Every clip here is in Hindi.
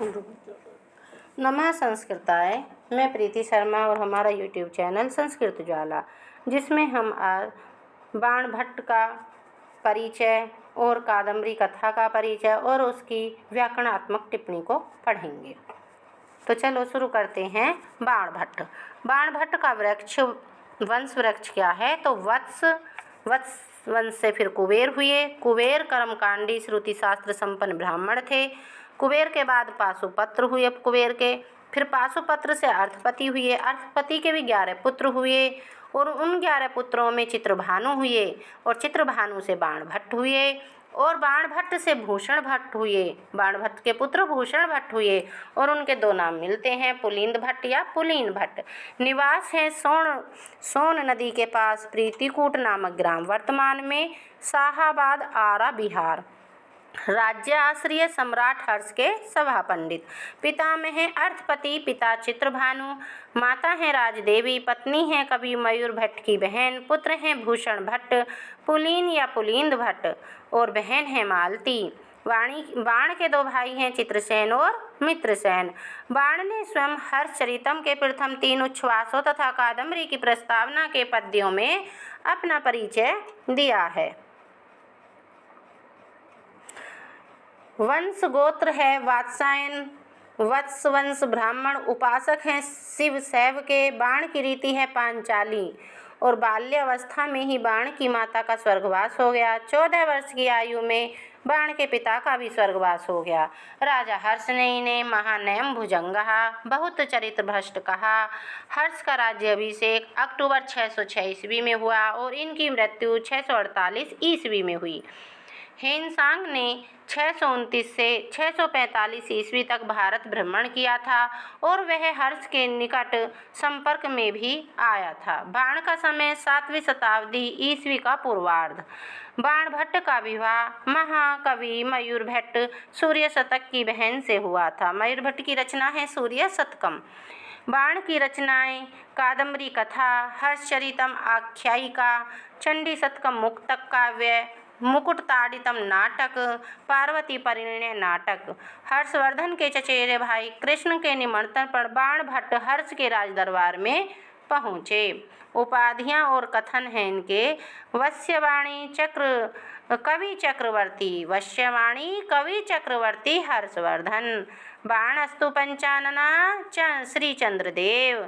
नमः संस्कृताय। मैं प्रीति शर्मा और हमारा यूट्यूब चैनल संस्कृत ज्वाला, जिसमें हम आज बाण भट्ट का परिचय और कादम्बरी कथा का परिचय और उसकी व्याकरणात्मक टिप्पणी को पढ़ेंगे। तो चलो शुरू करते हैं। बाण भट्ट। बाण भट्ट का वंश वृक्ष क्या है? तो वत्स वंश से फिर कुबेर हुए। कुबेर कर्मकांडी श्रुति शास्त्र संपन्न ब्राह्मण थे। कुबेर के बाद पाशुपत्र हुए कुबेर के, फिर पाशुपत्र से अर्थपति हुए। अर्थपति के भी 11 पुत्र हुए और उन 11 पुत्रों में चित्रभानु हुए और चित्रभानु से बाण भट्ट हुए और बाण भट्ट से भूषण भट्ट हुए। बाण भट्ट के पुत्र भूषण भट्ट हुए और उनके 2 नाम मिलते हैं, पुलिंद भट्ट या पुलीन भट्ट। निवास है सोन नदी के पास प्रीतिकूट नामक ग्राम, वर्तमान में शाहाबाद, आरा, बिहार। राज्य आश्रय सम्राट हर्ष के सभा पंडित। पिता में है अर्थपति, पिता चित्रभानु, माता है राजदेवी, पत्नी है कवि मयूर भट्ट की बहन, पुत्र हैं भूषण भट्ट, पुलीन या पुलिंद भट्ट और बहन है मालती। बाण के 2 भाई हैं, चित्रसेन और मित्रसेन। बाण ने स्वयं हर्षचरितम के प्रथम 3 उच्छ्वासों तथा कादम्बरी की प्रस्तावना के पद्यों में अपना परिचय दिया है। वंश गोत्र है वात्सायन, वत्स वंश, ब्राह्मण, उपासक हैं शिव शैव के। बाण की रीति है पांचाली और बाल्यावस्था में ही बाण की माता का स्वर्गवास हो गया। 14 वर्ष की आयु में बाण के पिता का भी स्वर्गवास हो गया। राजा हर्ष ने महानयम भुजंगहा, बहुत चरित्र भ्रष्ट कहा। हर्ष का राज्य अभिषेक अक्टूबर 606 ईस्वी में हुआ और इनकी मृत्यु 648 ईस्वी में हुई। हेनसांग ने 629 से 645 ईस्वी तक भारत भ्रमण किया था और वह हर्ष के निकट संपर्क में भी आया था। बाण का समय 7वीं शताब्दी ईस्वी का पूर्वार्ध। बाण भट्ट का विवाह महाकवि मयूर भट्ट सूर्य शतक की बहन से हुआ था। मयूर भट्ट की रचना है सूर्य शतकम। बाण की रचनाएं कादम्बरी कथा, हर्षचरितम आख्यायिका, चंडी शतकम, मुक्तक काव्य, मुकुटताड़ितम नाटक, पार्वती परिणय नाटक। हर्षवर्धन के चचेरे भाई कृष्ण के निमंत्रण पर बाण भट्ट हर्ष के राजदरबार में पहुँचे। उपाधियाँ और कथन हैं इनके। वश्यवाणी कवि चक्रवर्ती, वश्यवाणी कवि चक्रवर्ती हर्षवर्धन। बाणस्तु पंचानना श्री चंद्रदेव,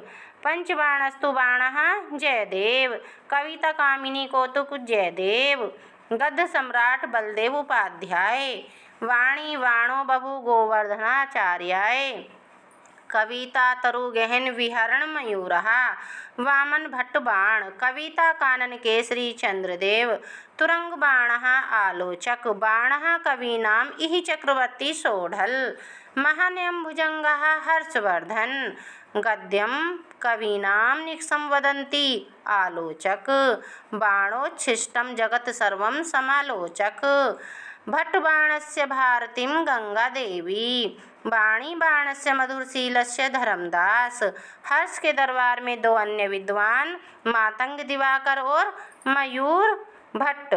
पंचबाणस्तु बाणः जयदेव, कविता कामिनी कौतुक जयदेव, गद्य सम्राट बलदेव उपाध्याय, वाणी वाणो बभु गोवर्धनाचार्याय, कविता तरु गहन विहरण मयूरः, वामन भट्ट बाण, कविता कानन केसरी चंद्रदेव, तुरंग बाणः आलोचक, बाणः कवीनाम इहि चक्रवर्ती सोढल, महानयम भुजंगः हर्षवर्धन, गद्यम कवीनाम निक्सम वदन्ति आलोचक, बाणोच्छिष्टम जगत सर्वं समालोचक, भट्टबाणस्य भारतीं गंगा देवी, बाणी बाणस्य मधुरशीलस्य धर्मदास। हर्ष के दरबार में 2 अन्य विद्वान मातंग दिवाकर और मयूर भट्ट।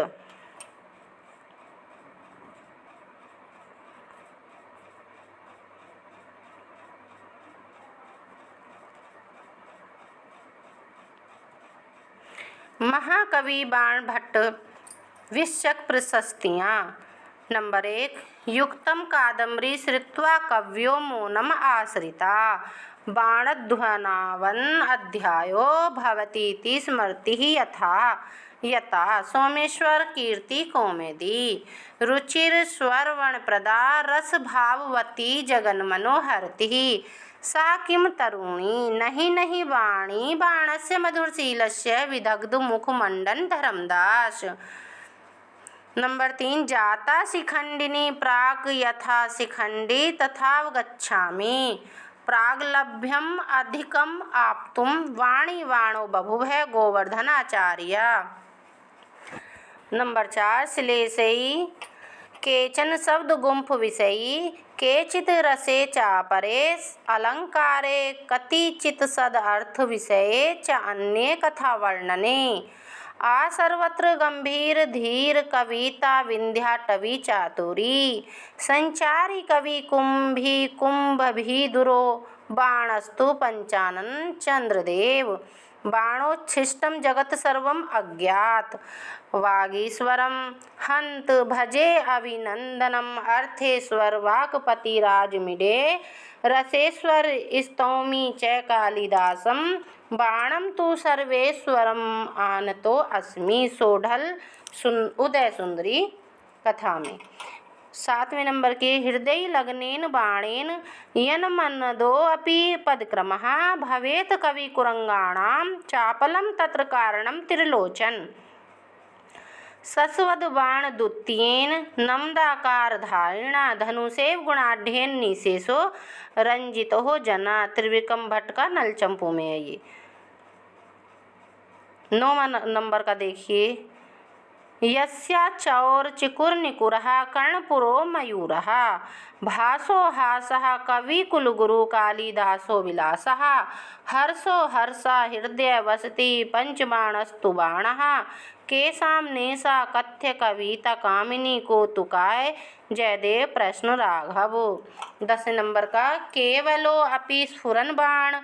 महाकवि बाण भट्ट विशक प्रशस्तियाँ। नंबर 1, युक्तम कादम्बरी श्रुत्वा कव्यो मौनम आश्रिता, बाणध्वनावन अध्यायो भवतीति स्मृतिः यथा सोमेश्वर कीर्ति कौमुदी, रुचिर स्वर्वणप्रदा रस भाववती जगन मनोहरति, सा किम तरुणी नहीं वाणी बाणस्य मधुरशीलस्य विदग्ध मुखमंडन धर्मदास। नंबर 3, जाता शिखंडिनी प्राक यथा शिखंडी तथावगच्छामि, प्रागलभ्यम अधिकम आप्तुम, वाणी वाणो बभुव गोवर्धनाचार्य। नंबर 4, श्लेषयी केचन शब्द गुंफ विषयी, केचित् रसे चापरे अलंकारे, कतिचित् सद अर्थ विषये च अन्ये कथा वर्णने, आ सर्वत्र गंभीर धीर कविता विंध्याटवी चातुरी संचारी कवि कुंभी कुंभ भी दुरो बाणस्तु पंचानन चंद्रदेव बाणोच्छिष्टम जगत सर्वम अज्ञात वागीश्वरम हंत भजे अभिनंदनम अर्थेश्वर वाक्पति राजमिडे रसेश्वर स्तौमि च कालिदासम बाणम तु सर्वेश्वरम आनतो अस्मि सोढल उदय सुंदरी कथा में। 7वें नंबर के हृदय लग्नेन बाणेन यन्मनदो अपि पदक्रमः भवेत कवि कुरंगाणां चापलम तत्र कारणम त्रिलोचन सस्वद बाण द्वितीयेन नमदाकार धारिणा धनुषेव गुणाढ़ेन निशेषो रंजितो जना। त्रिविक्रम भट्ट का नलचंपू में है ये। 9वां नंबर का देखिए, यस्या चौर चिकुर्निकुरः कर्णपुरो मयूरः भासो हासः कवि कुलगुरु कालिदासो विलासः हर्षो हर्षा हृदय वसति पंचबाणस्तु बाणः केशां नेशा कथ्य कविता कामिनी कौतुकाय जयदेव प्रश्न राघव। 10 नंबर का, केवलो अपि स्फुरन बाण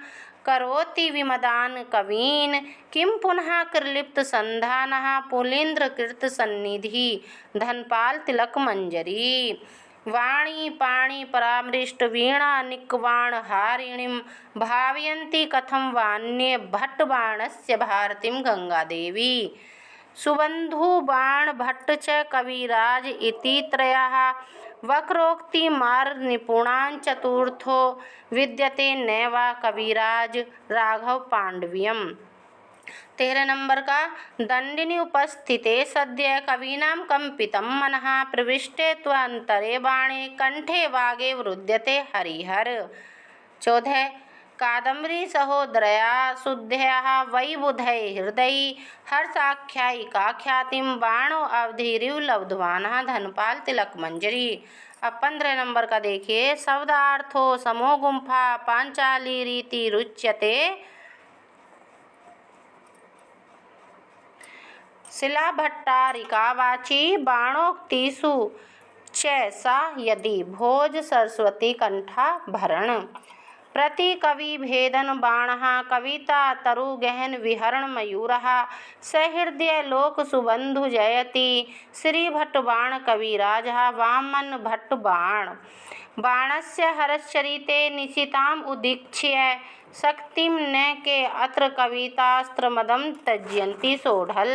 करोति विमदान कवीन किं पुनः कृलिप्त संधानः पुलेन्द्र कृत सन्निधि धनपाल तिलक मंजरी वाणी पाणी परामृष्ट वीणा निक्वाण हारिणीं भावयन्ति कथं वान्ये भट्टबाणस्य भारतीं गंगादेवी सुबन्धु बाण भट्ट च कविराज इति त्रयः वक्रोक्ति मार्ग निपुणां चतुर्थो विद्यते नैवा कविराज राघव पांडव्यम। 13 नंबर का, दंडिनी उपस्थिते सद्य कवीनां कंपितं मनः प्रविष्टे त्वंतरे बाणे कंठे वागे वृद्यते हरिहर। 14 कादम्बरी सहोदरया शुद्धया वै बुधै हृदय हर्षाख्यायिका ख्यातिं बाणो अवधिरिव लब्धवानः धनपाल तिलक मंजरी। अब 15 नंबर का देखिए, शब्दार्थो समो गुंफा पांचाली रीति रुच्यते शिला भट्टारिका वाची बाणोक्तिषु चैसा यदि भोज सरस्वती कंठा भरण प्रति कवि भेदन बाणः कविता तरु गहन विहरण मयूरः सहृदय लोक सुबंधु जयति श्री भट्ट बाण कविराजः वामन भट्ट बाण बाणस्य हरश्चरिते निशिताम् उदीक्ष्य शक्तिं न के अत्र कवितास्त्रमदं त्यजन्ति सोढल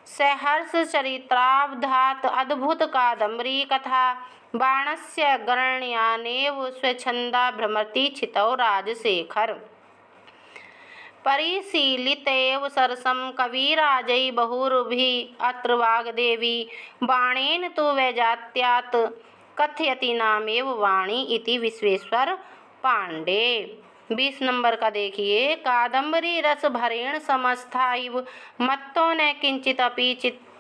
सहर्ष चरित्रावधात अद्भुत कादम्बरी कथा बाणस्य गणयानेव स्वच्छंदा भ्रमति छितौ राजशेखर परिशीलितेव सरसं कविराजै बहुरुभिः अत्र वाग्देवी बाणेन तु वैजात्यात् कथयति नामेव वाणी इति विश्वेश्वर पांडे। 20 नंबर का देखिए, कादम्बरी रस भरेण समस्था इव मत्तो न किंचिदपि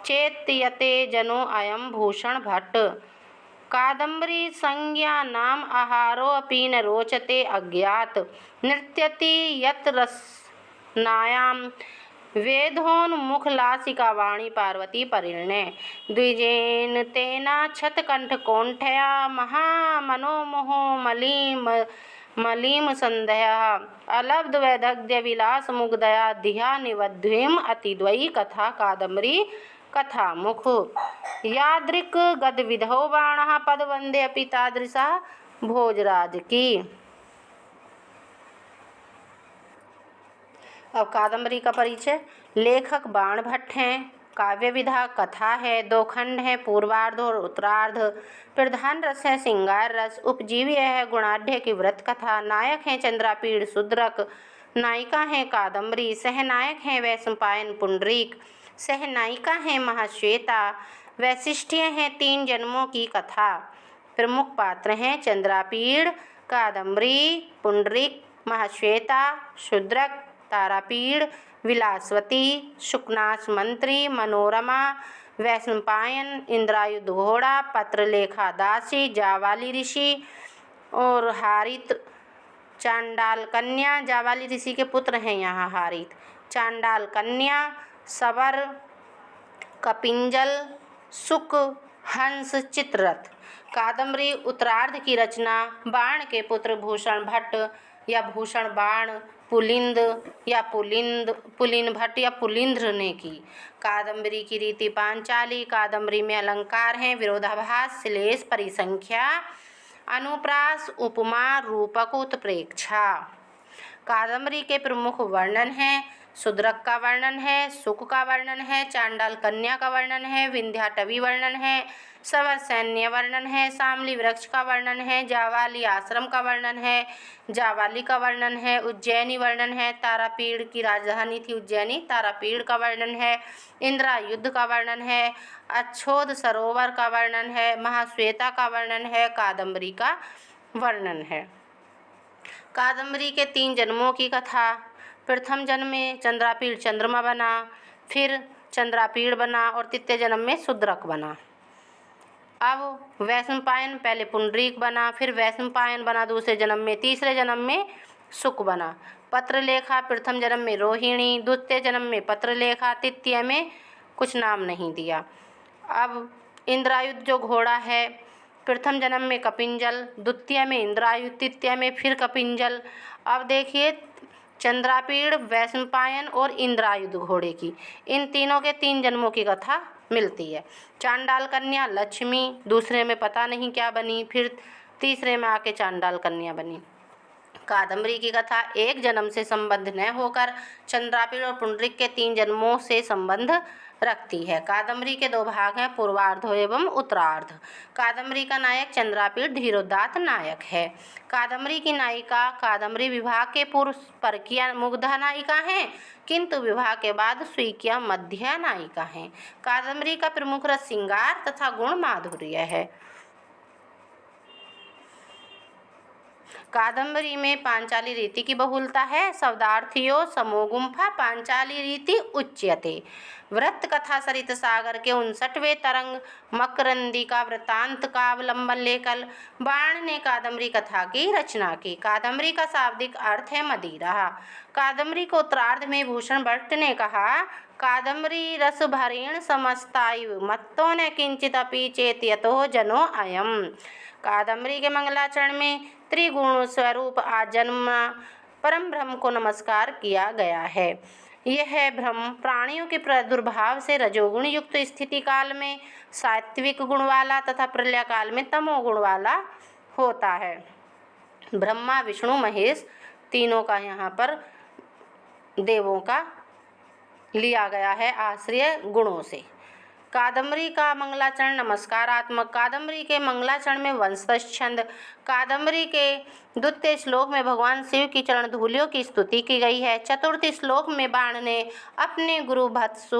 चेत्यते जनो अयं भूषण भट्ट कादम्बरी संज्ञा नाम आहारो अपि न रोचते अज्ञात नृत्यति यत् रसनायां वेदोन्मुख लासिका वाणी पार्वती परिणे द्विजेन तेना छतकंठ कोंठया महामनोमोहो मलीम संध्या अलब्ध वैदग्ध्य विलास मुग्धया धिया निवध्वीम अतिद्वयी कथा कादम्बरी कथा मुख यादृक् गद विधौ बाणः पदवंदे अपि तादृशा भोजराज की। अब कादम्बरी का परिचय। लेखक बाण भट्ट हैं। काव्य विधा कथा है। 2 खंड हैं, पूर्वार्ध और उत्तरार्ध। प्रधान रस है श्रृंगार रस। उपजीव्य है गुणाढ़ की व्रत कथा। नायक हैं चंद्रापीड़ शूद्रक। नायिका हैं कादम्बरी। सहनायक हैं वैशंपायन पुंडरीक। सहनायिका हैं महाश्वेता। वैशिष्ट्य हैं 3 जन्मों की कथा। प्रमुख पात्र हैं चंद्रापीड़, कादम्बरी, पुंडरीक, महाश्वेता, शूद्रक, तारापीड़, विलासवती, शुकनाश मंत्री, मनोरमा, वैशंपायन, इंद्रायुध घोड़ा, पत्रलेखा दासी, जावाली ऋषि और हारित चांडाल कन्या। जावाली ऋषि के पुत्र हैं यहाँ हारित। चांडाल कन्या, सबर, कपिंजल, शुक, हंस, चित्ररथ। कादम्बरी उत्तरार्ध की रचना बाण के पुत्र भूषण भट्ट या भूषण बाण, पुलिंद या पुलिन भट्ट या पुलिंद्र ने की। कादम्बरी की रीति पांचाली। कादम्बरी में अलंकार हैं विरोधाभास, श्लेष, परिसंख्या, अनुप्रास, उपमा, रूपक, उत्प्रेक्षा। कादम्बरी के प्रमुख वर्णन हैं शूद्रक का वर्णन है, शुक का वर्णन है, चांडाल कन्या का वर्णन है, विंध्याटवी वर्णन है, सवर सैन्य वर्णन है, शामली वृक्ष का वर्णन है, जावाली आश्रम का वर्णन है, जावाली का वर्णन है, उज्जैनी वर्णन है, तारापीड़ की राजधानी थी उज्जैनी, तारापीड़ का वर्णन है, इंद्रायुद्ध का वर्णन है, अच्छोद सरोवर का वर्णन है, महाश्वेता का वर्णन है, कादम्बरी का वर्णन है। कादम्बरी के 3 जन्मों की कथा। प्रथम जन्म में चंद्रापीड़ चंद्रमा बना, फिर चंद्रापीड़ बना और तृतीय जन्म में शूद्रक बना। अब वैशंपायन पहले पुंडरीक बना, फिर वैशंपायन बना दूसरे जन्म में, तीसरे जन्म में शुक बना। पत्रलेखा प्रथम जन्म में रोहिणी, द्वितीय जन्म में पत्रलेखा, तृतीय में कुछ नाम नहीं दिया। अब इंद्रायुध जो घोड़ा है प्रथम जन्म में कपिंजल, द्वितीय में इंद्रायुध, तृतीय में फिर कपिंजल। अब देखिए चंद्रापीड़, वैशंपायन और इंद्रायुध घोड़े की, इन तीनों के 3 जन्मों की कथा मिलती है। चांडाल कन्या लक्ष्मी दूसरे में पता नहीं क्या बनी, फिर तीसरे में आके चांडाल कन्या बनी। कादम्बरी की कथा एक जन्म से संबंध न होकर चंद्रापीड़ और पुंडरीक के 3 जन्मों से संबंध रखती है। कादम्बरी के 2 भाग हैं, पूर्वार्ध एवं उत्तरार्ध। कादम्बरी का नायक चंद्रापीड़ धीरोदात्त नायक है। कादम्बरी की नायिका कादम्बरी विवाह के पूर्व परकीय मुग्धा नायिका हैं, किंतु विवाह के बाद स्वीकीय मध्य नायिका हैं। कादम्बरी का प्रमुख रस श्रृंगार तथा गुण माधुर्य है। कादम्बरी में पांचाली रीति की बहुलता है। शब्दार्थियों समोगुंफा पांचाली रीति उच्यते। वृत्त कथा सरित सागर के 59वें तरंग मकरंदी का वृत्तांत का अवलंबन लेकर बाण ने कादम्बरी कथा की रचना की। कादम्बरी का शाब्दिक अर्थ है मदिरा। कादम्बरी को उत्तरार्ध में भूषण भट्ट ने कहा, कादम्बरी रस भरेण समस्तायु मत्तो न किंचित अपि चेत यतो जनो अयम्। कादम्बरी के मंगलाचरण में त्रिगुण स्वरूप आजन्म परम ब्रह्म को नमस्कार किया गया है। यह ब्रह्म प्राणियों के प्रादुर्भाव से रजोगुण युक्त स्थिति काल में सात्विक गुण वाला तथा प्रलय काल में तमोगुण वाला होता है। ब्रह्मा विष्णु महेश तीनों का यहाँ पर देवों का लिया गया है आश्रय गुणों से। कादम्बरी का मंगलाचरण नमस्कारात्मक। कादम्बरी के मंगलाचरण में वंशज छंद। कादम्बरी के द्वितीय श्लोक में भगवान शिव की चरण धूलियों की स्तुति की गई है। चतुर्थ श्लोक में बाण ने अपने गुरु भत्सु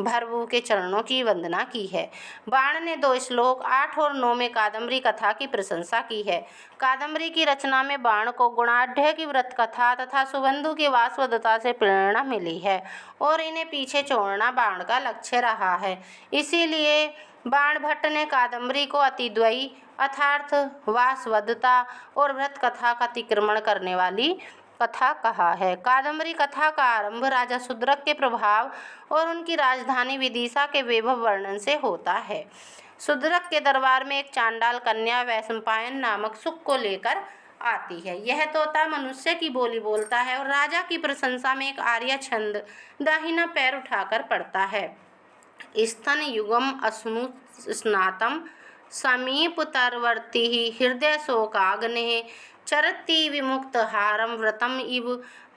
भरवु के चरणों की वंदना की है। बाण ने 2 श्लोक 8 और 9 में कादम्बरी कथा की प्रशंसा की है। कादम्बरी की रचना में बाण को गुणाढ़ की व्रत कथा तथा सुबंधु की वासवदता से प्रेरणा मिली है और इन्हें पीछे छोड़ना बाण का लक्ष्य रहा है। इसीलिए बाण भट्ट ने कादम्बरी को अतिद्वयी अर्थात वासवदता और व्रत कथा का अतिक्रमण करने वाली कथा कहा है। कादम्बरी कथा का आरंभ राजा शूद्रक के प्रभाव और उनकी राजधानी विदिशा के वैभव वर्णन से होता है। शूद्रक के दरबार में एक चांडाल कन्या वैशंपायन नामक शुक को लेकर आती है। यह तोता मनुष्य की बोली बोलता है और राजा की प्रशंसा में एक आर्य छंद दाहिना पैर उठाकर पढ़ता है। स्तन युगम अश्नु स्नातम समीप तरवर्ती हृदय शोकाग्ने चरति विमुक्त हारम व्रतम इव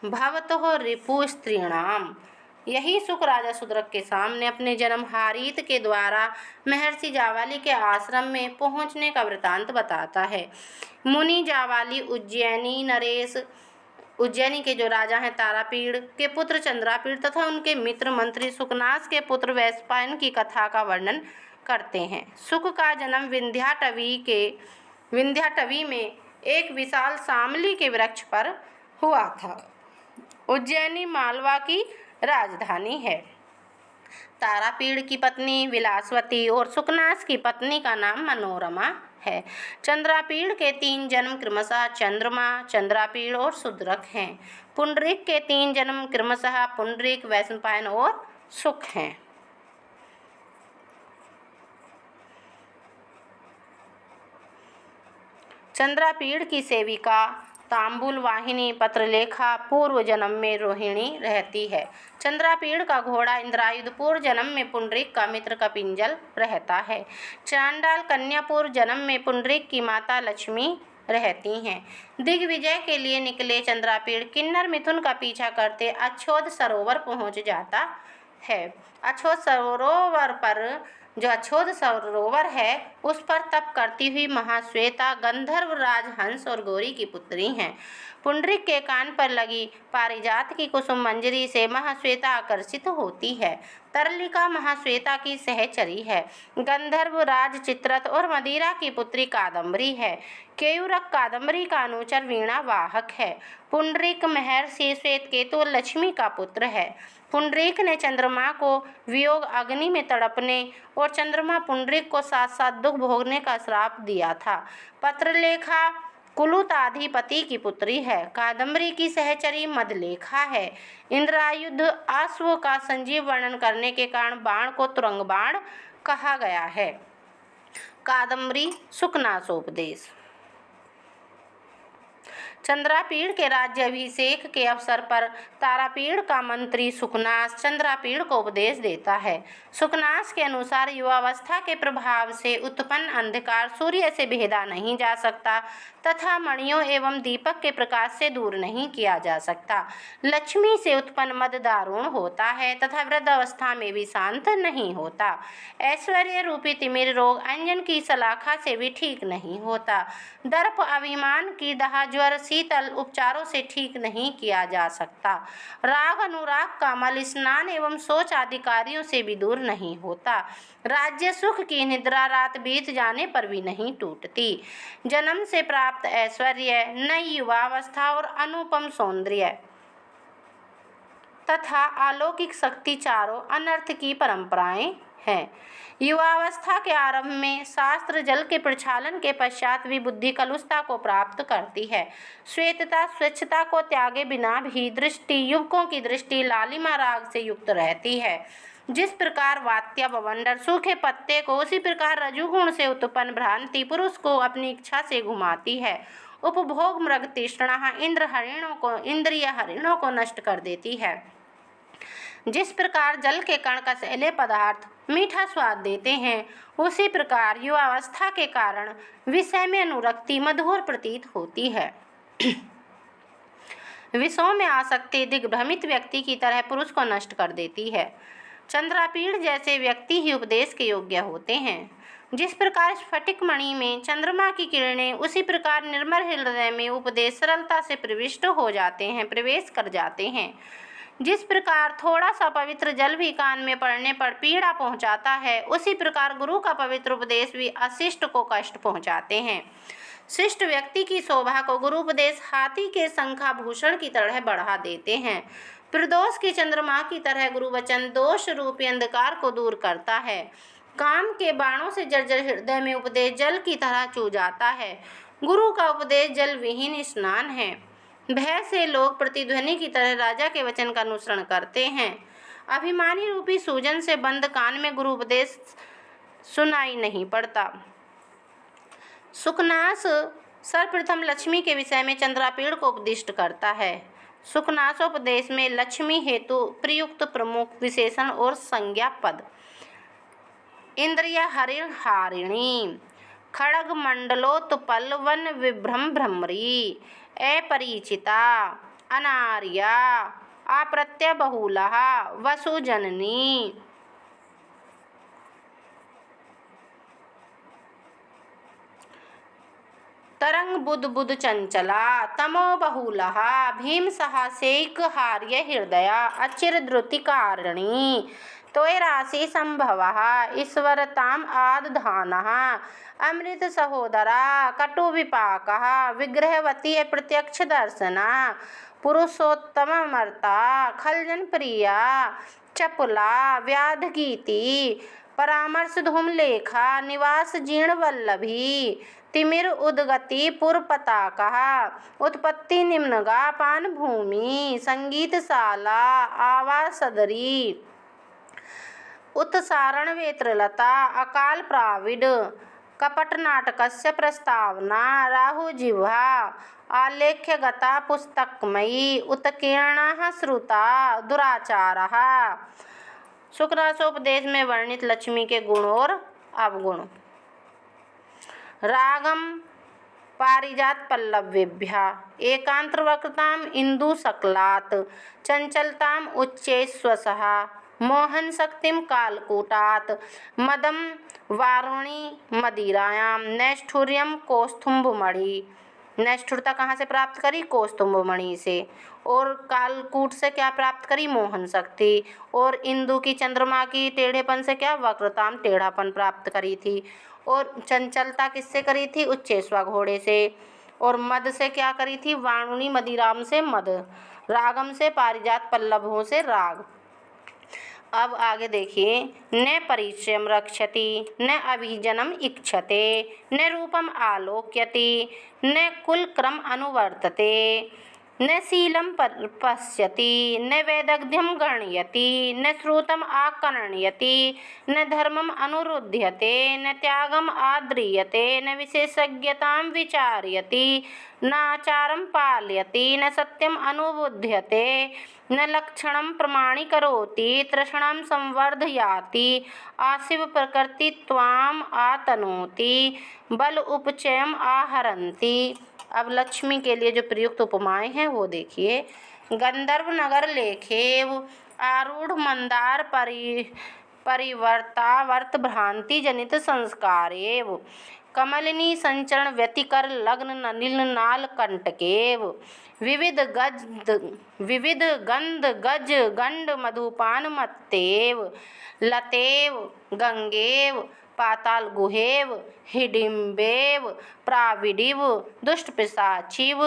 भवतो रिपु स्त्रीणाम। यही सुख राजा शूद्रक के सामने अपने जन्म हारीत के द्वारा महर्षि जावाली के आश्रम में पहुंचने का वृतांत बताता है। मुनि जावाली उज्जैनी नरेश, उज्जैनी के जो राजा हैं तारापीड़ के पुत्र चंद्रापीड़ तथा उनके मित्र मंत्री सुकनास के पुत्र वैशंपायन की कथा का वर्णन करते हैं। सुक का जन्म विंध्याटवी में एक विशाल शामली के वृक्ष पर हुआ था। उज्जैनी मालवा की राजधानी है। तारापीड़ की पत्नी विलासवती और सुकनास की पत्नी का नाम मनोरमा है। चंद्रापीड़ के 3 जन्म क्रमशः चंद्रमा, चंद्रापीड़ और शूद्रक हैं। पुंडरीक के 3 जन्म क्रमशः पुंडरीक, वैशंपायन और शुक हैं। चंद्रापीड़ की सेविका तांबुल वाहिनी पत्रलेखा पूर्व जन्म में रोहिणी रहती है। चंद्रापीड़ का घोड़ा इंद्रायुध पूर्व जन्म में पुंडरीक का मित्र कपिंजल रहता है। चांडाल कन्या पूर्व जन्म में पुंडरीक की माता लक्ष्मी रहती हैं। दिग्विजय के लिए निकले चंद्रापीड़ किन्नर मिथुन का पीछा करते अच्छोद सरोवर पहुंच जाता है। अच्छोद सरोवर है उस पर तप करती हुई महाश्वेता गंधर्व राजहंस और गौरी की पुत्री हैं। पुंडरीक के कान पर लगी पारिजात की कुसुम मंजरी से महाश्वेता आकर्षित होती है। तरलिका महाश्वेता की सहचरी है। गंधर्व राज चित्रथ और मदिरा की पुत्री कादम्बरी है। केयूरक कादम्बरी का अनुचर वीणा वाहक है। पुंडरीक महर्षि श्वेतकेतु और लक्ष्मी का पुत्र है। पुंडरीक ने चंद्रमा को वियोग अग्नि में तड़पने और चंद्रमा पुंडरीक को साथ साथ दुख भोगने का श्राप दिया था। पत्रलेखा कुलुताधिपति की पुत्री है। कादम्बरी की सहचरी मदलेखा है। इंद्रायुध अश्व का संजीव वर्णन करने के कारण बाण को तुरंग बाण कहा गया है। कादम्बरी सुखनासोपदेश। चंद्रापीड़ के राज्याभिषेक के अवसर पर तारापीड़ का मंत्री सुखनास चंद्रापीड़ को उपदेश देता है। सुखनास के अनुसार युवावस्था के प्रभाव से उत्पन्न अंधकार सूर्य से भेदा नहीं जा सकता तथा मणियों एवं दीपक के प्रकाश से दूर नहीं किया जा सकता। लक्ष्मी से उत्पन्न मद दारुण होता है तथा वृद्धावस्था में भी शांत नहीं होता। ऐश्वर्य रूपी तिमिर रोग अंजन की सलाखा से भी ठीक नहीं होता। दर्प अभिमान की दाह ज्वर शीतल उपचारों से ठीक नहीं किया जा सकता। राग अनुराग का मल स्नान एवं शौच आदि कार्यों से भी दूर नहीं होता। राज्य सुख की निद्रा रात बीत जाने पर भी नहीं टूटती। जन्म से प्राप्त ऐश्वर्य नई युवावस्था और अनुपम सौंदर्य तथा अलौकिक शक्ति चारों अनर्थ की परंपराएं हैं। युवावस्था के आरंभ में शास्त्र जल के प्रक्षालन के पश्चात भी बुद्धि कलुषता को प्राप्त करती है। श्वेतता स्वच्छता को त्यागे बिना भी दृष्टि युवकों की दृष्टि लालिमा राग से युक्त रहती है। जिस प्रकार वात्या बवंडर सूखे पत्ते को उसी प्रकार रजुगुण से उत्पन्न भ्रांति पुरुष को अपनी इच्छा से घुमाती है। उपभोग मृग तृष्णा इंद्रिय हरिणों को नष्ट कर देती है। जिस प्रकार जल के कण कसैले पदार्थ मीठा स्वाद देते हैं उसी प्रकार युवावस्था के कारण विषय में अनुरक्ति मधुर प्रतीत होती है। विषयों में आसक्ति दिग्भ्रमित व्यक्ति की तरह पुरुष को नष्ट कर देती है। चंद्रापीड़ जैसे व्यक्ति ही उपदेश के योग्य होते हैं। जिस प्रकार स्फटिक मणि में चंद्रमा की किरणें उसी प्रकार निर्मल हृदय में उपदेश सरलता से प्रवेश कर जाते हैं। जिस प्रकार थोड़ा सा पवित्र जल भी कान में पड़ने पर पीड़ा पहुंचाता है उसी प्रकार गुरु का पवित्र उपदेश भी अशिष्ट को कष्ट पहुंचाते हैं। शिष्ट व्यक्ति की शोभा को गुरु उपदेश हाथी के शंखाभूषण की तरह बढ़ा देते हैं। प्रदोष की चंद्रमा की तरह गुरु वचन दोष रूपी अंधकार को दूर करता है। काम के बाणों से जर्जर हृदय में उपदेश जल की तरह चू जाता है। गुरु का उपदेश जल विहीन स्नान है। भय से लोग प्रतिध्वनि की तरह राजा के वचन का अनुसरण करते हैं। अभिमानी रूपी सूजन से बंद कान में गुरु उपदेश सुनाई नहीं पड़ता। सुखनास सर्वप्रथम लक्ष्मी के विषय में चंद्रापीड़ को उपदिष्ट करता है। सुखनासोपदेश में लक्ष्मी हेतु प्रयुक्त प्रमुख विशेषण और संज्ञा पद इंद्रिय हरिणी खड़ग मंडलोत्पल वन विभ्रम भ्रमरी अपरिचिता अनार्या अप्रत्यय बहुला वसुजननी तरंग बुध बुध चंचला तमो बहुला भीम साहसिक हार्य हृदया अचिर द्रुति कारिणी तोय राशि संभव ईश्वरताम आदधान अमृत सहोदरा कटु विपाक विग्रहवती प्रत्यक्ष दर्शना पुरुषोत्तम मर्ता खलजन प्रिया चपला व्याध गीति परामर्श धूम लेखा निवास जीर्ण वल्लभी तिमिर उदगति पुरपताका उत्पत्ति निम्नगा पान भूमि संगीतशाला आवासदरी उत्सारण वेत्रलता अकाल प्राविड कपट नाटकस्य प्रस्तावना राहुजिह्वा आलेख्य गता पुस्तकमयी उत्कीर्णः श्रुता दुराचारः। शुकनासोपदेश में वर्णित लक्ष्मी के गुण और अवगुण। रागम पारिजात पल्लवेभ्यः एकांतर्वक्रताम् इंदु सकलात् चंचलताम् उच्चैश्वसः मोहन शक्तिम कालकूटात् मदम वारुणी मदिरायां नैष्ठुर्यम कौस्तुभमणि। नैष्ठुरता कहाँ से प्राप्त करी? कौस्तुभमणि से। और कालकूट से क्या प्राप्त करी? मोहन शक्ति। और इंदु की चंद्रमा की टेढ़ेपन से क्या? वक्रताम टेढ़ापन प्राप्त करी थी। और चंचलता किससे करी थी? उच्चैश्वा घोड़े से। और मद से क्या करी थी? वारुणी मदिराम से मद। रागम से पारिजात पल्लवों से राग। अब आगे देखिए, न परिचयम रक्षति न अभिजनम इक्षते न रूपम आलोक्यति न कुलक्रम अनुवर्तते न शीलम पश्यति न वैदग्ध्यम गणयति न श्रुतम आकर्ण्यति न धर्मम अनुरुध्यते न त्यागम आद्रियते न विशेषज्ञतां विचार्यति न आचारम पालयति न सत्यम अनुबुध्यते न लक्षणं प्रमाणीकरोति तृष्णां संवर्धयाति आशिव प्रकृति त्वाम आतनोति बल उपचयम आहरन्ति। अब लक्ष्मी के लिए जो प्रयुक्त उपमाएं हैं वो देखिए। गंधर्व नगर लेखेव आरूढ़ मंदार परिवर्तावर्त भ्रांति जनित संस्कारेव कमलिनी संचरण व्यतिकर लग्न नलिन नाल कंटकेव विविध गंध गज गंड मधुपान मत्तेव लतेव गंगेव पाताल गुहेव हिडिम्बेव प्राविडिव दुष्ट पिशाचिव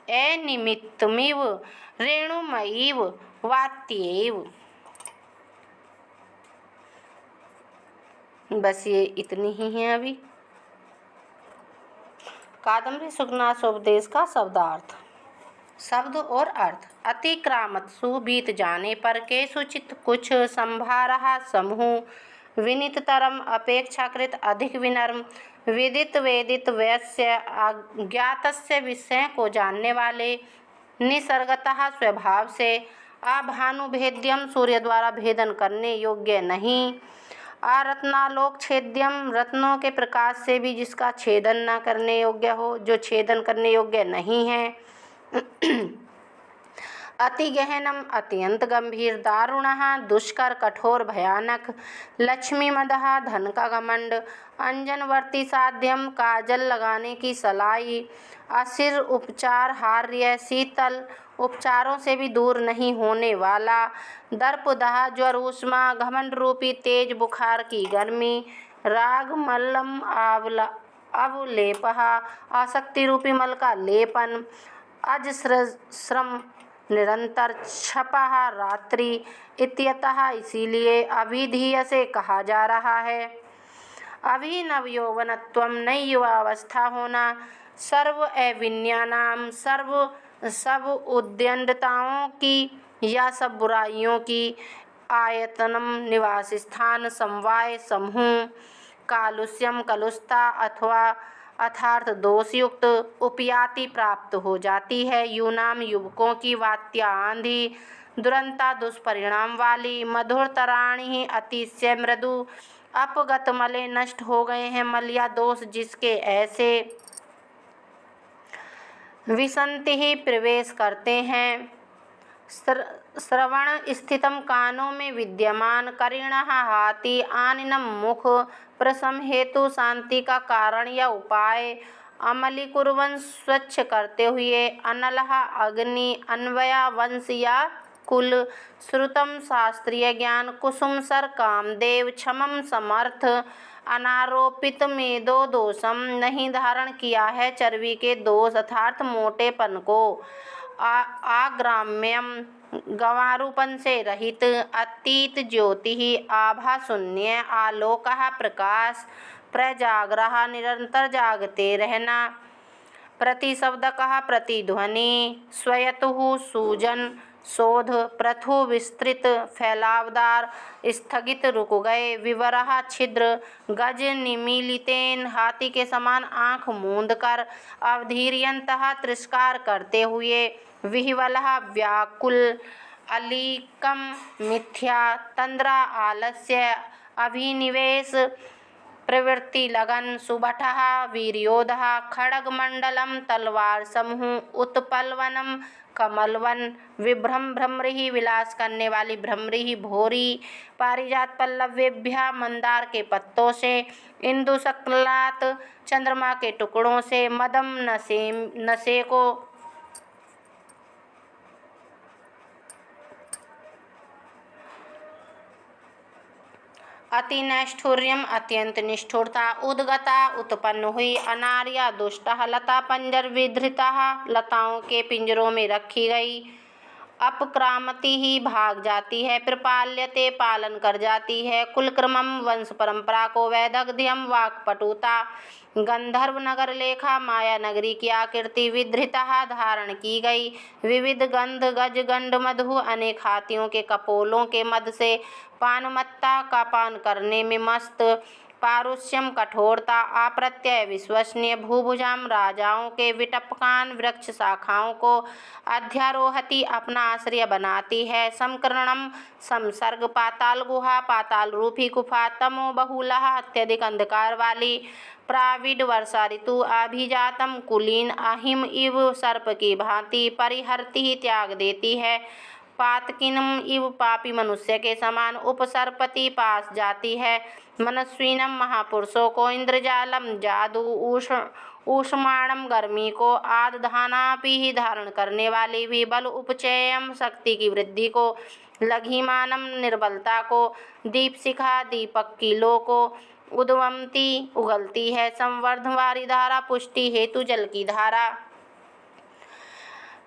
अनिमित्तमिव रेणुमयीव वात्येव। बस ये इतनी ही है अभी। कादम्बरी शुकनासोपदेश का शब्दार्थ। शब्द और अर्थ। अतिक्रामत्सु बीत जाने पर केषुचित् कुछ संभारः समूह विनीततरम अपेक्षाकृत अधिक विनम्र विदित वेदित वैश्य अज्ञातस्य विषय को जानने वाले निसर्गतः स्वभाव से अभानुभेद्यम सूर्य द्वारा भेदन करने योग्य नहीं आरत्नालोक छेद्यम रत्नों के प्रकाश से भी जिसका छेदन न करने योग्य हो, जो छेदन करने योग्य नहीं है। अति गहनम अत्यंत गंभीर दारुणः दुष्कर कठोर भयानक लक्ष्मी मदः धन का घमंड अंजनवर्ती साध्यम काजल लगाने की सलाई असिर उपचार हार्य शीतल उपचारों से भी दूर नहीं होने वाला दर्पदह ज्वर उष्मा घमंड रूपी तेज बुखार की गर्मी राग मल्लम अवलेपः आसक्ति रूपी मल का लेपन अजस्रम निरंतर छपः रात्रि इत्यतः इसीलिए अभिधीय से कहा जा रहा है। अभिनव यौवनत्वम नई युवावस्था होना सर्व अविन्यानाम सब उद्यंडताओं की या सब बुराइयों की आयतनम निवास स्थान समवाय समूह कालुष्यम कलुषता अथवा अर्थात दोषयुक्त उपयाति प्राप्त हो जाती है। यूनाम युवकों की वात्या आंधी दुरंता दुष्परिणाम वाली मधुर तराणी अतिशय मृदु अपगत मले नष्ट हो गए हैं मल या दोष जिसके ऐसे विसंति ही प्रवेश करते हैं। श्रवण स्थितम कानों में विद्यमान करिणः हाथी आनिनम मुख प्रसम हेतु शांति का कारण या उपाय अमलीकुर्वन स्वच्छ करते हुए अनलः अग्नि अन्वया वंश या कुल श्रुतम शास्त्रीय ज्ञान कुसुम सर कामदेव क्षमम समर्थ अनारोपित मेदो दोषम नहीं धारण किया है चर्बी के दोष अर्थात मोटेपन को आग्राम्यम गंवारूपन से रहित अतीत ज्योति आभा शून्य आलोकः प्रकाश प्रजाग्रह निरंतर जागते रहना प्रतिशब्दकः प्रतिध्वनि स्वयतुः सूजन शोध प्रथु विस्तृत फैलावदार स्थगित रुक गए विवरहा छिद्र गज निमीलितेन हाथी के समान आँख मूंद कर अवधीर्यन्तः तिरस्कार करते हुए विह्वलः व्याकुल अलीकम मिथ्या तंद्रा आलस्य अभिनिवेश प्रवृत्ति लगन सुबठः वीर्योधः खड्गमण्डलम तलवार समूह उत्पलवनम कमलवन विभ्रम भ्रमरी विलास करने वाली भ्रमरी भोरी पारिजात पल्लवेभ्य मंदार के पत्तों से इंदु सकलात चंद्रमा के टुकड़ों से मदम नशे को अति नैष्ठुर्यम अत्यंत निष्ठुरता उद्गता उत्पन्न हुई अनार्या दुष्टः लता पंजर विधृता लताओं के पिंजरों में रखी गई अपक्रामती ही भाग जाती है प्रपाल्यते पालन कर जाती है कुलक्रमम वंश परंपरा को वैदग्ध्यम वाक्पटुता गंधर्व नगर लेखा माया नगरी की आकृति विधृता धारण की गई विविध गंध गज गंड मधु अनेक हाथियों के कपोलों के मद से पानमत्ता का पान करने में मस्त पारुष्यम कठोरता अप्रत्यय विश्वसनीय भूभुजाम राजाओं के विटपकान वृक्ष शाखाओं को अध्यारोहति अपना आश्रय बनाती है समकरणम संसर्ग पाताल गुहा पाताल रूपी गुफा तमो बहुलः अत्यधिक अंधकार वाली प्राविड वर्षा ऋतु अभिजातम कुलीन अहिम इव सर्प की भांति परिहरती त्याग देती है पातकिनम इव पापी मनुष्य के समान उपसर्पति पास जाती है मनस्विनम महापुरुषों को इंद्रजालम जादू ऊष्माणम गर्मी को आदधानापि ही धारण करने वाली भी बल उपचयम शक्ति की वृद्धि को लघिमानम निर्बलता को दीपशिखा दीपक की लो को उद्वमती उगलती है संवर्धवारी धारा पुष्टि हेतु जल की धारा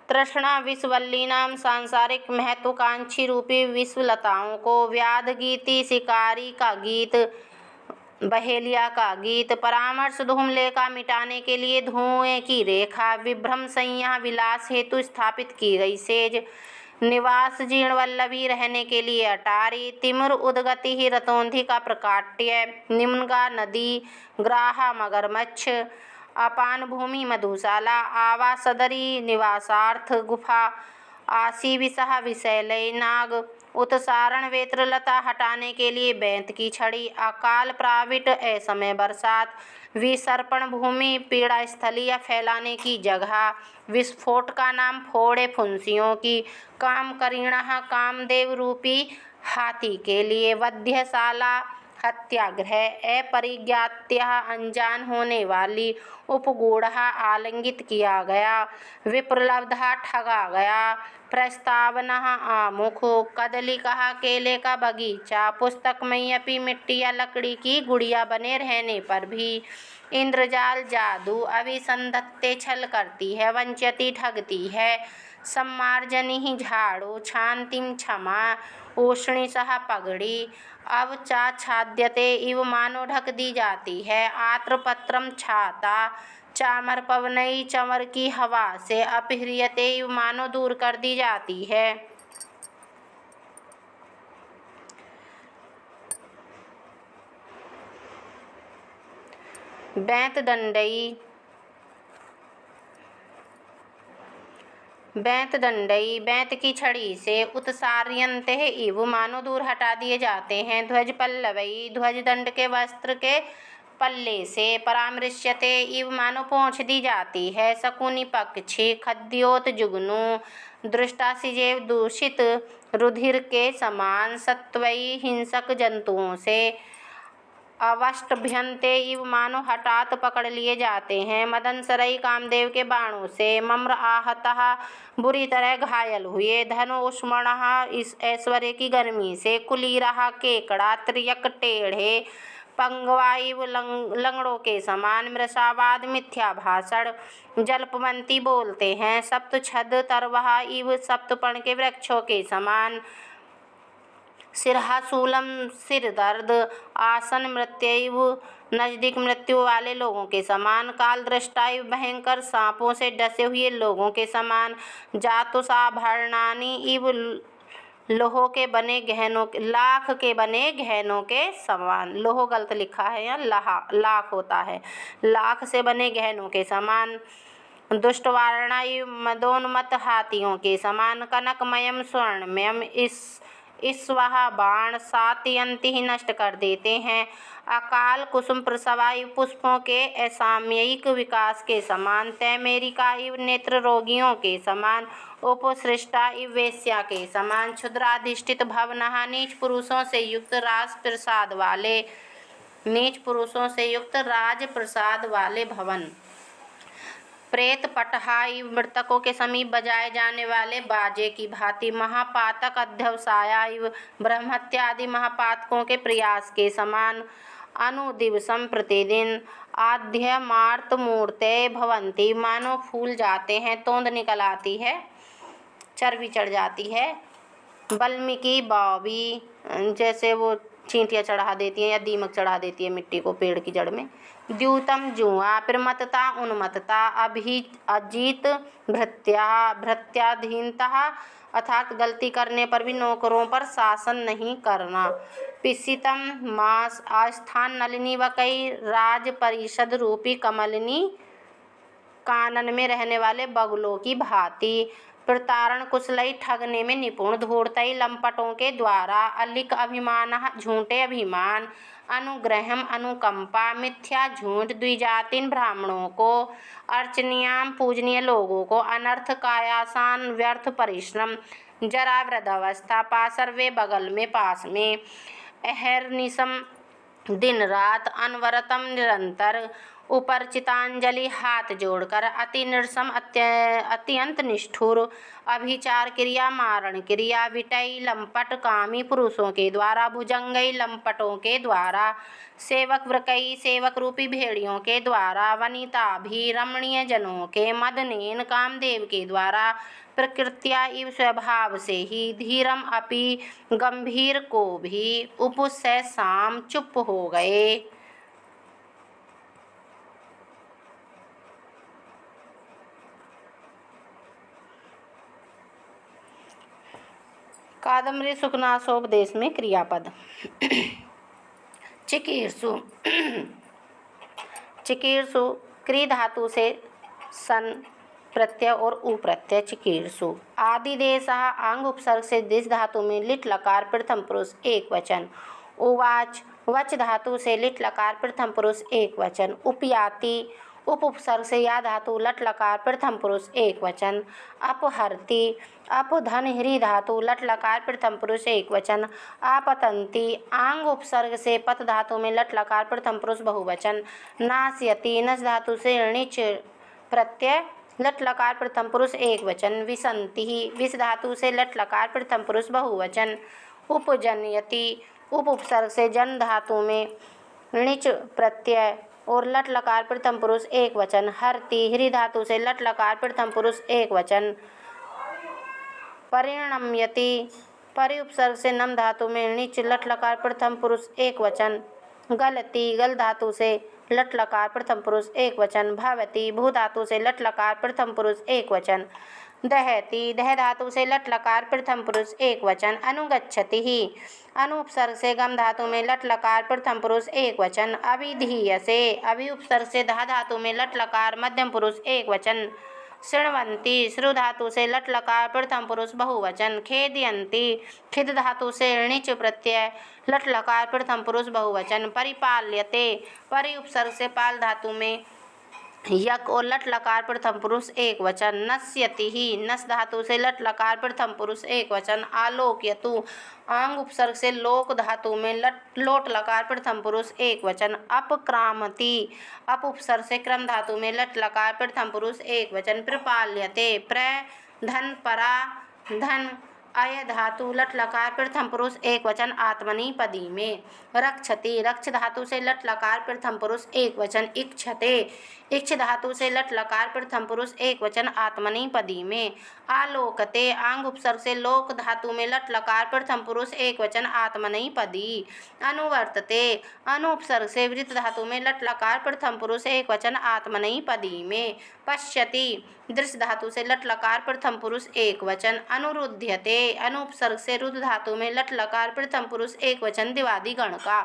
तृष्णा विश्ववल्लीनाम सांसारिक महत्वाकांक्षी रूपी विश्वलताओं को व्याध गीति शिकारी का गीत बहेलिया का गीत परामर्श धूमले का मिटाने के लिए धुएं की रेखा विभ्रम संज्ञा विलास हेतु स्थापित की गई सेज निवास जीर्ण वल्लभी रहने के लिए अटारी तिमिर उदगति ही रतौंधी का प्रकाट्य निम्नगा नदी ग्राहा मगरमच्छ अपान भूमि मधुशाला आवासदरी निवासार्थ गुफा आसी विषह विशैलय नाग उत्सारण वेत्रलता हटाने के लिए बैंत की छड़ी अकाल प्राविट असमय बरसात विसर्पण भूमि पीड़ा स्थलीय फैलाने की जगह विस्फोट का नाम फोड़े फुंसियों की काम करीणा कामदेव रूपी हाथी के लिए वध्यशाला हत्याग्रह अपरिज्ञात्य अनजान होने वाली उपगूढ़ आलिंगित किया गया विप्रलब्धा ठगा गया प्रस्तावना आमुख कदली कहा केले का बगीचा पुस्तक में अपी मिट्टी या लकड़ी की गुड़िया बने रहने पर भी इंद्रजाल जादू अभिसंधत्ते छल करती है वंचती ठगती है सम्मार्जनी ही झाड़ू छांतिम क्षमा ओषणी सह पगड़ी अब छाद्यते इव मानो ढक दी जाती है आत्रपत्रम छाता चामर पवनई चंवर की हवा से अपहृयते इव मानो दूर कर दी जाती है बैंत दंडई बैंत की छड़ी से उत्सार्यन्ते इव मानो दूर हटा दिए जाते हैं ध्वज पल्लवई ध्वज दंड के वस्त्र के पल्ले से परामृश्यते इव मानो पोंछ दी जाती है शकुनी पक्षी खद्योत जुगनू दृष्टासिजेव दूषित रुधिर के समान सत्वई हिंसक जंतुओं से अवष्टभ्यन्ते इव मानो हठात पकड़ लिए जाते हैं मदन सरई कामदेव के बाणों से मम्र आहतः बुरी तरह घायल हुए धनोष्मणः इस ऐश्वर्य की गर्मी से कुलीरहा केकड़ा त्रियक टेढ़े पंगवाइव लंगड़ों के समान मृषावाद मिथ्या भाषण जल्पवंती बोलते हैं सप्त छद तरवहा इव सप्तपर्ण के वृक्षों के समान सिरहाशूलम सिर दर्द, आसन मृत्यु नजदीक मृत्यु वाले लोगों के समान, काल दृष्टा भयंकर सांपों से डसे हुए लोगों के समान, जातुषाभरणानि इव लोहो के बने गहनों लाख के बने गहनों के समान। लोहो गलत लिखा है, यहाँ लाख होता है, लाख से बने गहनों के समान। दुष्टवारणायु मदोन्मत्त हाथियों के समान, कनकमयम स्वर्णमयम इस्वाहा बाण सात्यंति ही नष्ट कर देते हैं। अकाल कुसुम प्रसवायु पुष्पों के असामयिक विकास के समान, तैमेरिका इव नेत्र रोगियों के समान, उपसृष्टा इव वेश्या के समान, क्षुद्राधिष्ठित भवनहा नीच पुरुषों से युक्त राज प्रसाद वाले भवन, प्रेत पटहा इव मृतकों के समीप बजाए जाने वाले बाजे की भांति, महापातक अध्यवसाया इव ब्रह्महत्या आदि महापातकों के प्रयास के समान, अनुदिवसम प्रतिदिन आद्यमार्त मूर्ते भवंती, मानो फूल जाते हैं, तोंद निकल आती है, चर्बी चढ़ जाती है। वाल्मीकि बावी, जैसे वो चींटियाँ चढ़ा देती हैं या दीमक चढ़ा देती है मिट्टी को पेड़ की जड़ में। द्यूतम जुआ, प्रमत्तता उन्मत्तता, अजीत भृत्याधीनता अर्थात गलती करने पर भी नौकरों पर शासन नहीं करना। पिसितम मास, आस्थान नलिनी व कई राज परिषद रूपी कमलिनी कानन में रहने वाले बगुलों की भांति। प्रतारण कुशलई, ठगने में निपुण। धूर्तई, लंपटों के द्वारा। अलिक अभिमान, झूठे अभिमान। अनुग्रहम, अनुकंपा। मिथ्या, झूठ। द्विजातिन, ब्राह्मणों को। अर्चनीयाम, पूजनीय लोगों को। अनर्थ कायासान, व्यर्थ परिश्रम। जरा, वृद्धावस्था। पासर्वे, बगल में, पास में। अहर्निशम, दिन रात। अनवरतम, निरंतर। उपरचितांजलि, हाथ जोड़कर। अति निरसम, अत्यंत निष्ठुर। अभिचार क्रिया, मारण क्रिया। विटई, लंपट, कामी पुरुषों के द्वारा। भुजंगई, लंपटों के द्वारा। सेवक वृकई, सेवक रूपी भेड़ियों के द्वारा। वनिता भी, रमणीय जनों के। मदनेन, कामदेव के द्वारा। प्रकृत्या इव, स्वभाव से ही। धीरम अपि, गंभीर को भी। उपस्य शाम, चुप हो गए। कादम्बरी सुखनासोपदेश में क्रियापद। चिकीर्षु, चिकीर्षु क्री धातु से सन प्रत्यय और उ प्रत्यय। चिकीर्षु। आदिदेश, आंग उपसर्ग से दिस धातु में लिट लकार प्रथम पुरुष एक वचन। उवाच, वच धातु से लिट लकार प्रथम पुरुष एक वचन। उपयाति, उप उपसर्ग से या धातु लट लकार प्रथम पुरुष एक वचन। अपहरति, अप धन ह्री धातु लट लकार प्रथम पुरुष एक वचन। आपतंती, आंग उपसर्ग से पत धातु में लट लकार प्रथम पुरुष बहुवचन। नास्यति, नस धातु से णिच प्रत्यय लट लकार प्रथम पुरुष एक वचन। विसंति, विस धातु से लट लकार प्रथम पुरुष बहुवचन। उपजनयति, उप उपसर्ग से जन धातु में णिच प्रत्यय और लट लकार प्रथम पुरुष एक वचन। हरति, ह्री धातु से लट लकार प्रथम पुरुष एक वचन। परिणम्यति, परि उपसर्ग से नम धातु में णिच लट लकार प्रथम पुरुष एक वचन। गलति, गल धातु से लट लकार प्रथम पुरुष एक वचन। भवति, भू धातु से लट लकार प्रथम पुरुष एक वचन। दहति, दह धातु से लट लकार प्रथम पुरुष एक वचन। अनुगच्छति ही, अनु उपसर्ग से गम धातु में लट लकार प्रथम पुरुष एक वचन। अभिधीयसे, अभि उपसर्ग से धा धातु में लट लकार मध्यम पुरुष एक वचन। शृण्वन्ति, श्रु धातु से लट लकार प्रथम पुरुष बहुवचन। खेदयन्ति, खिद धातु से णिच प्रत्यय लट लकार प्रथम पुरुष बहुवचन। परिपाल्यते, परि उपसर्ग से पाल धातु में यक और लट लकार प्रथम पुरुष एक वचन। नश्यति ही, नस धातु से लट लकार प्रथम पुरुष एक वचन। आलोक्यतु, आंग उपसर्ग से लोक धातु में लोट लकार प्रथम पुरुष एक वचन। अपक्रामति, अप उपसर्ग से क्रम धातु में लट लकार प्रथम पुरुष एक वचन। प्रपाल्यते, प्र धन परा धन अय धातु लट लकार प्रथम पुरुष एक वचन आत्मनेपदी में। रक्षति, रक्ष धातु से लट लकार प्रथम पुरुष एक वचन इक्षते, इक्ष धातु से लट लकार प्रथम पुरुष एक वचन आत्मनेपदी में। आलोकते, आंग उपसर्ग से लोक धातु में लट लकार प्रथम पुरुष एक वचन आत्मनेपदी। अनुवर्तते, अनु उपसर्ग से वृत्त धातु में लट लकार प्रथम पुरुष एक वचन आत्मनेपदी में। पश्यति, दृश्य धातु से लट लकार प्रथम पुरुष एक वचन। अनुरुध्यते, अनु उपसर्ग से रुद्ध धातु में लट लकार प्रथम पुरुष एक वचन द्विआदि गण का।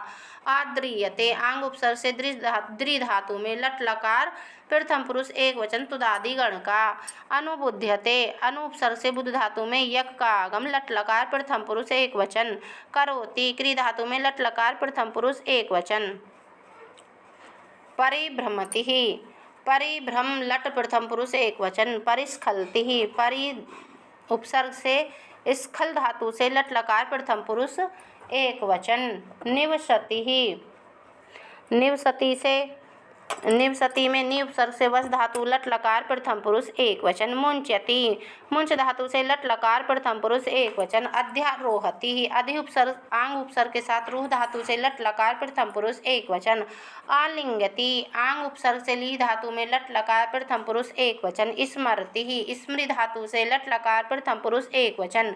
आद्रियते, आंग उपसर्ग से द्रि धातु में लट लकार प्रथम पुरुष एक वचन तुदादि गण का। अनुबुध्यते, अनु उपसर्ग से बुध धातु में यक का आगम लट लकार प्रथम पुरुष एक वचन। करोति, क्री धातु में लट लकार प्रथम पुरुष एक वचन। परिभ्रमति, परिभ्रम लट प्रथम पुरुष एक वचन। परिस्खलति, परि उपसर्ग से स्खल धातु से लट लकार प्रथम पुरुष एक वचन। निवसति, निवसति से निवसति में नि उपसर्ग से वस धातु लट लकार प्रथम पुरुष एक वचन। मुंचति, मुंच धातु से लट लकार प्रथम पुरुष एक वचन। अध्यारोहति, अधि उपसर्ग आंग उपसर्ग के साथ रूह धातु से लट लकार प्रथम पुरुष एक वचन। आलिंगति, आंग उपसर्ग से ली धातु में लट लकार प्रथम पुरुष एक वचन। स्मरति, स्मृ धातु से लट लकार प्रथम पुरुष एक वचन।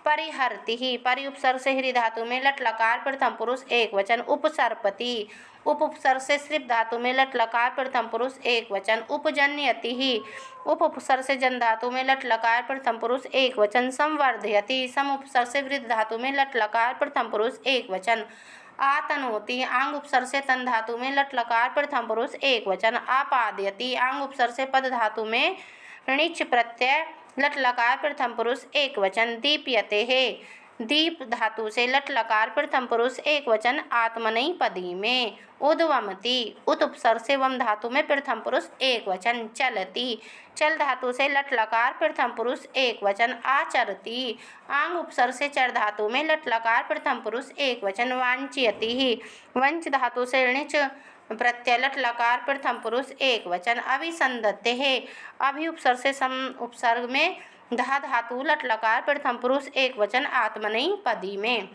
परिहरति, परि उपसर्ग से हृ धातु में लट लकार प्रथम पुरुष एक वचन। उपसर्पति, उप उपसर्ग से सृप धातु में लट लकार प्रथम पुरुष एक वचन। उपजन्यति, उप उपसर्ग से जन धातु में लट लकार प्रथम पुरुष एक वचन। संवर्धयति, सम उपसर्ग से वृद्ध धातु में लट लकार प्रथम पुरुष एक वचन। आतनोति, आंग उपसर्ग से तन धातु में लट लकार प्रथम पुरुष एक वचन। आपादयति, आंग उपसर्ग से पद धातु में णिच प्रत्यय लट लकार प्रथम पुरुष एक वचन। दीप्यते है, दीप धातु से लट लकार प्रथम पुरुष एक वचन आत्मनेपदी में। उद्वमति, उत उपसर्ग से वम धातु में प्रथम पुरुष एक वचन। चलति, चल धातु से लट लकार प्रथम पुरुष एक वचन। आचरति, आंग उपसर्ग से चर धातु में लट लकार प्रथम पुरुष एक वचन। वांछयति, वंच धातु से णिच प्रत्यय लट लकार प्रथम पुरुष एक वचन। अभिसंधत्ते है, अभि उपसर्ग से सम उपसर्ग में धा धातु लट लकार प्रथम पुरुष एक वचन आत्मनेपदी में।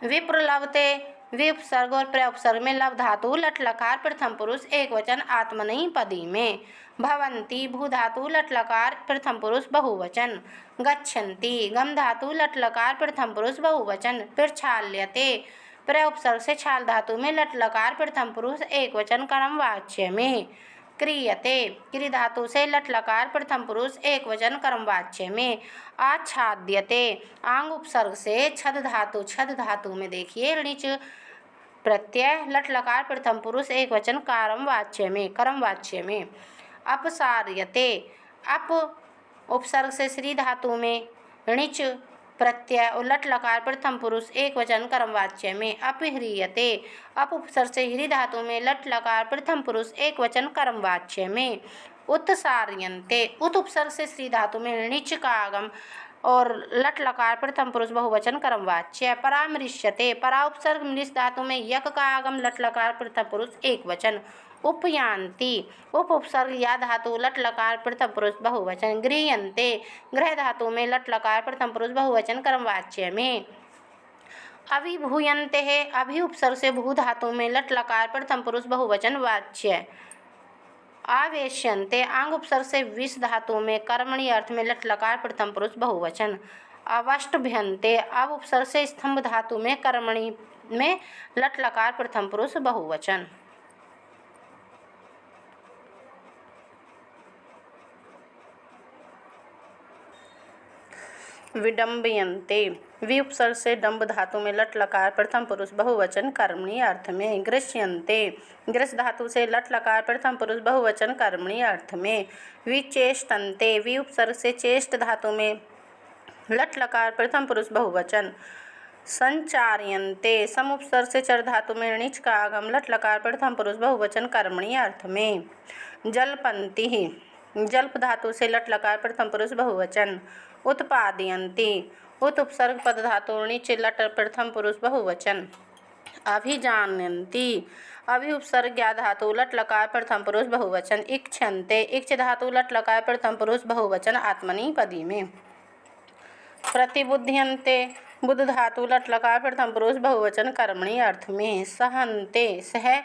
विप्रलभते, वि उपसर्ग और प्र उपसर्ग में लव धातु लट लकार प्रथम पुरुष एक वचन आत्मनेपदी में। भवन्ति, भू धातु लट लकार प्रथम पुरुष बहुवचन। गच्छन्ति, गम धातु लट लकार प्रथम पुरुष बहुवचन। प्रक्षाल्यते, प्र उपसर्ग से छाल धातु में लट लकार प्रथम पुरुष एक वचन कर्मवाच्य में। क्रियते, क्रि धातु से लट लकार प्रथम पुरुष एक वचन कर्मवाच्य में। आच्छाद्यते, आंग उपसर्ग से छद धातु में देखिए णिच प्रत्यय लट लकार प्रथम पुरुष एक वचन कर्मवाच्य में। अपसार्यते, अप उपसर्ग से श्री धातु में णिच प्रत्यय लट लकार प्रथम पुरुष एक वचन कर्मवाच्य में। अपह्रियते, अप उपसर्ग से ह्री धातु में लट लकार प्रथम पुरुष एक वचन कर्मवाच्य में। उत्सार्यन्ते, उत उपसर्ग से श्री धातु में णिच का आगम और लट लकार प्रथम पुरुष बहुवचन कर्मवाच्य। परामृश्यते, परा उपसर्ग मृष धातु में यक का आगम लट लकार प्रथम पुरुष एक वचन। उपयान्ति, उप उपसर्ग या धातु लट लकार प्रथम पुरुष बहुवचन। गृह्यन्ते, गृह धातु में लट लकार प्रथम पुरुष बहुवचन कर्मवाच्य में। अभिभूयन्ते है, अभि उपसर्ग से भू धातु में लट लकार प्रथम पुरुष बहुवचन वाच्य। आवेश्यन्ते, आंग उपसर्ग से विष धातु में कर्मणि अर्थ में लट लकार प्रथम पुरुष बहुवचन। अवष्टभ्यन्ते, अब उपसर्ग से स्तंभ धातु में कर्मणि में लट लकार प्रथम पुरुष बहुवचन। विडम्बयन्ते, वि उपसर्ग से डम्ब धातु में लट लकार प्रथम पुरुष बहुवचन कर्मणि अर्थ में। गृह्यन्ते, ग्रस धातु से लट लकार प्रथम पुरुष बहुवचन कर्मणि अर्थ में। विचेष्टन्ते, वि उपसर्ग से चेष्ट धातु में लट लकार प्रथम पुरुष बहुवचन। संचार्यन्ते, सम उपसर्ग से चर धातु में णिच का आगम लट लकार प्रथम पुरुष बहुवचन कर्मणि अर्थ में। जल्पन्ति, जल्प धातु से लट लकार प्रथम पुरुष बहुवचन। उत्पादयन्ति, उत उपसर्ग पद धातु णिच लट प्रथम पुरुष बहुवचन। अभिजानन्ति, अभि उपसर्ग ज्ञा धातु लट लकार प्रथम पुरुष बहुवचन। इक्षन्ते, इक्ष धातु लट लकार प्रथम पुरुष बहुवचन आत्मनेपदी में। प्रतिबुध्यन्ते बुध धातु लट लकार प्रथम पुरुष बहुवचन कर्मणि अर्थ में। सहन्ते सह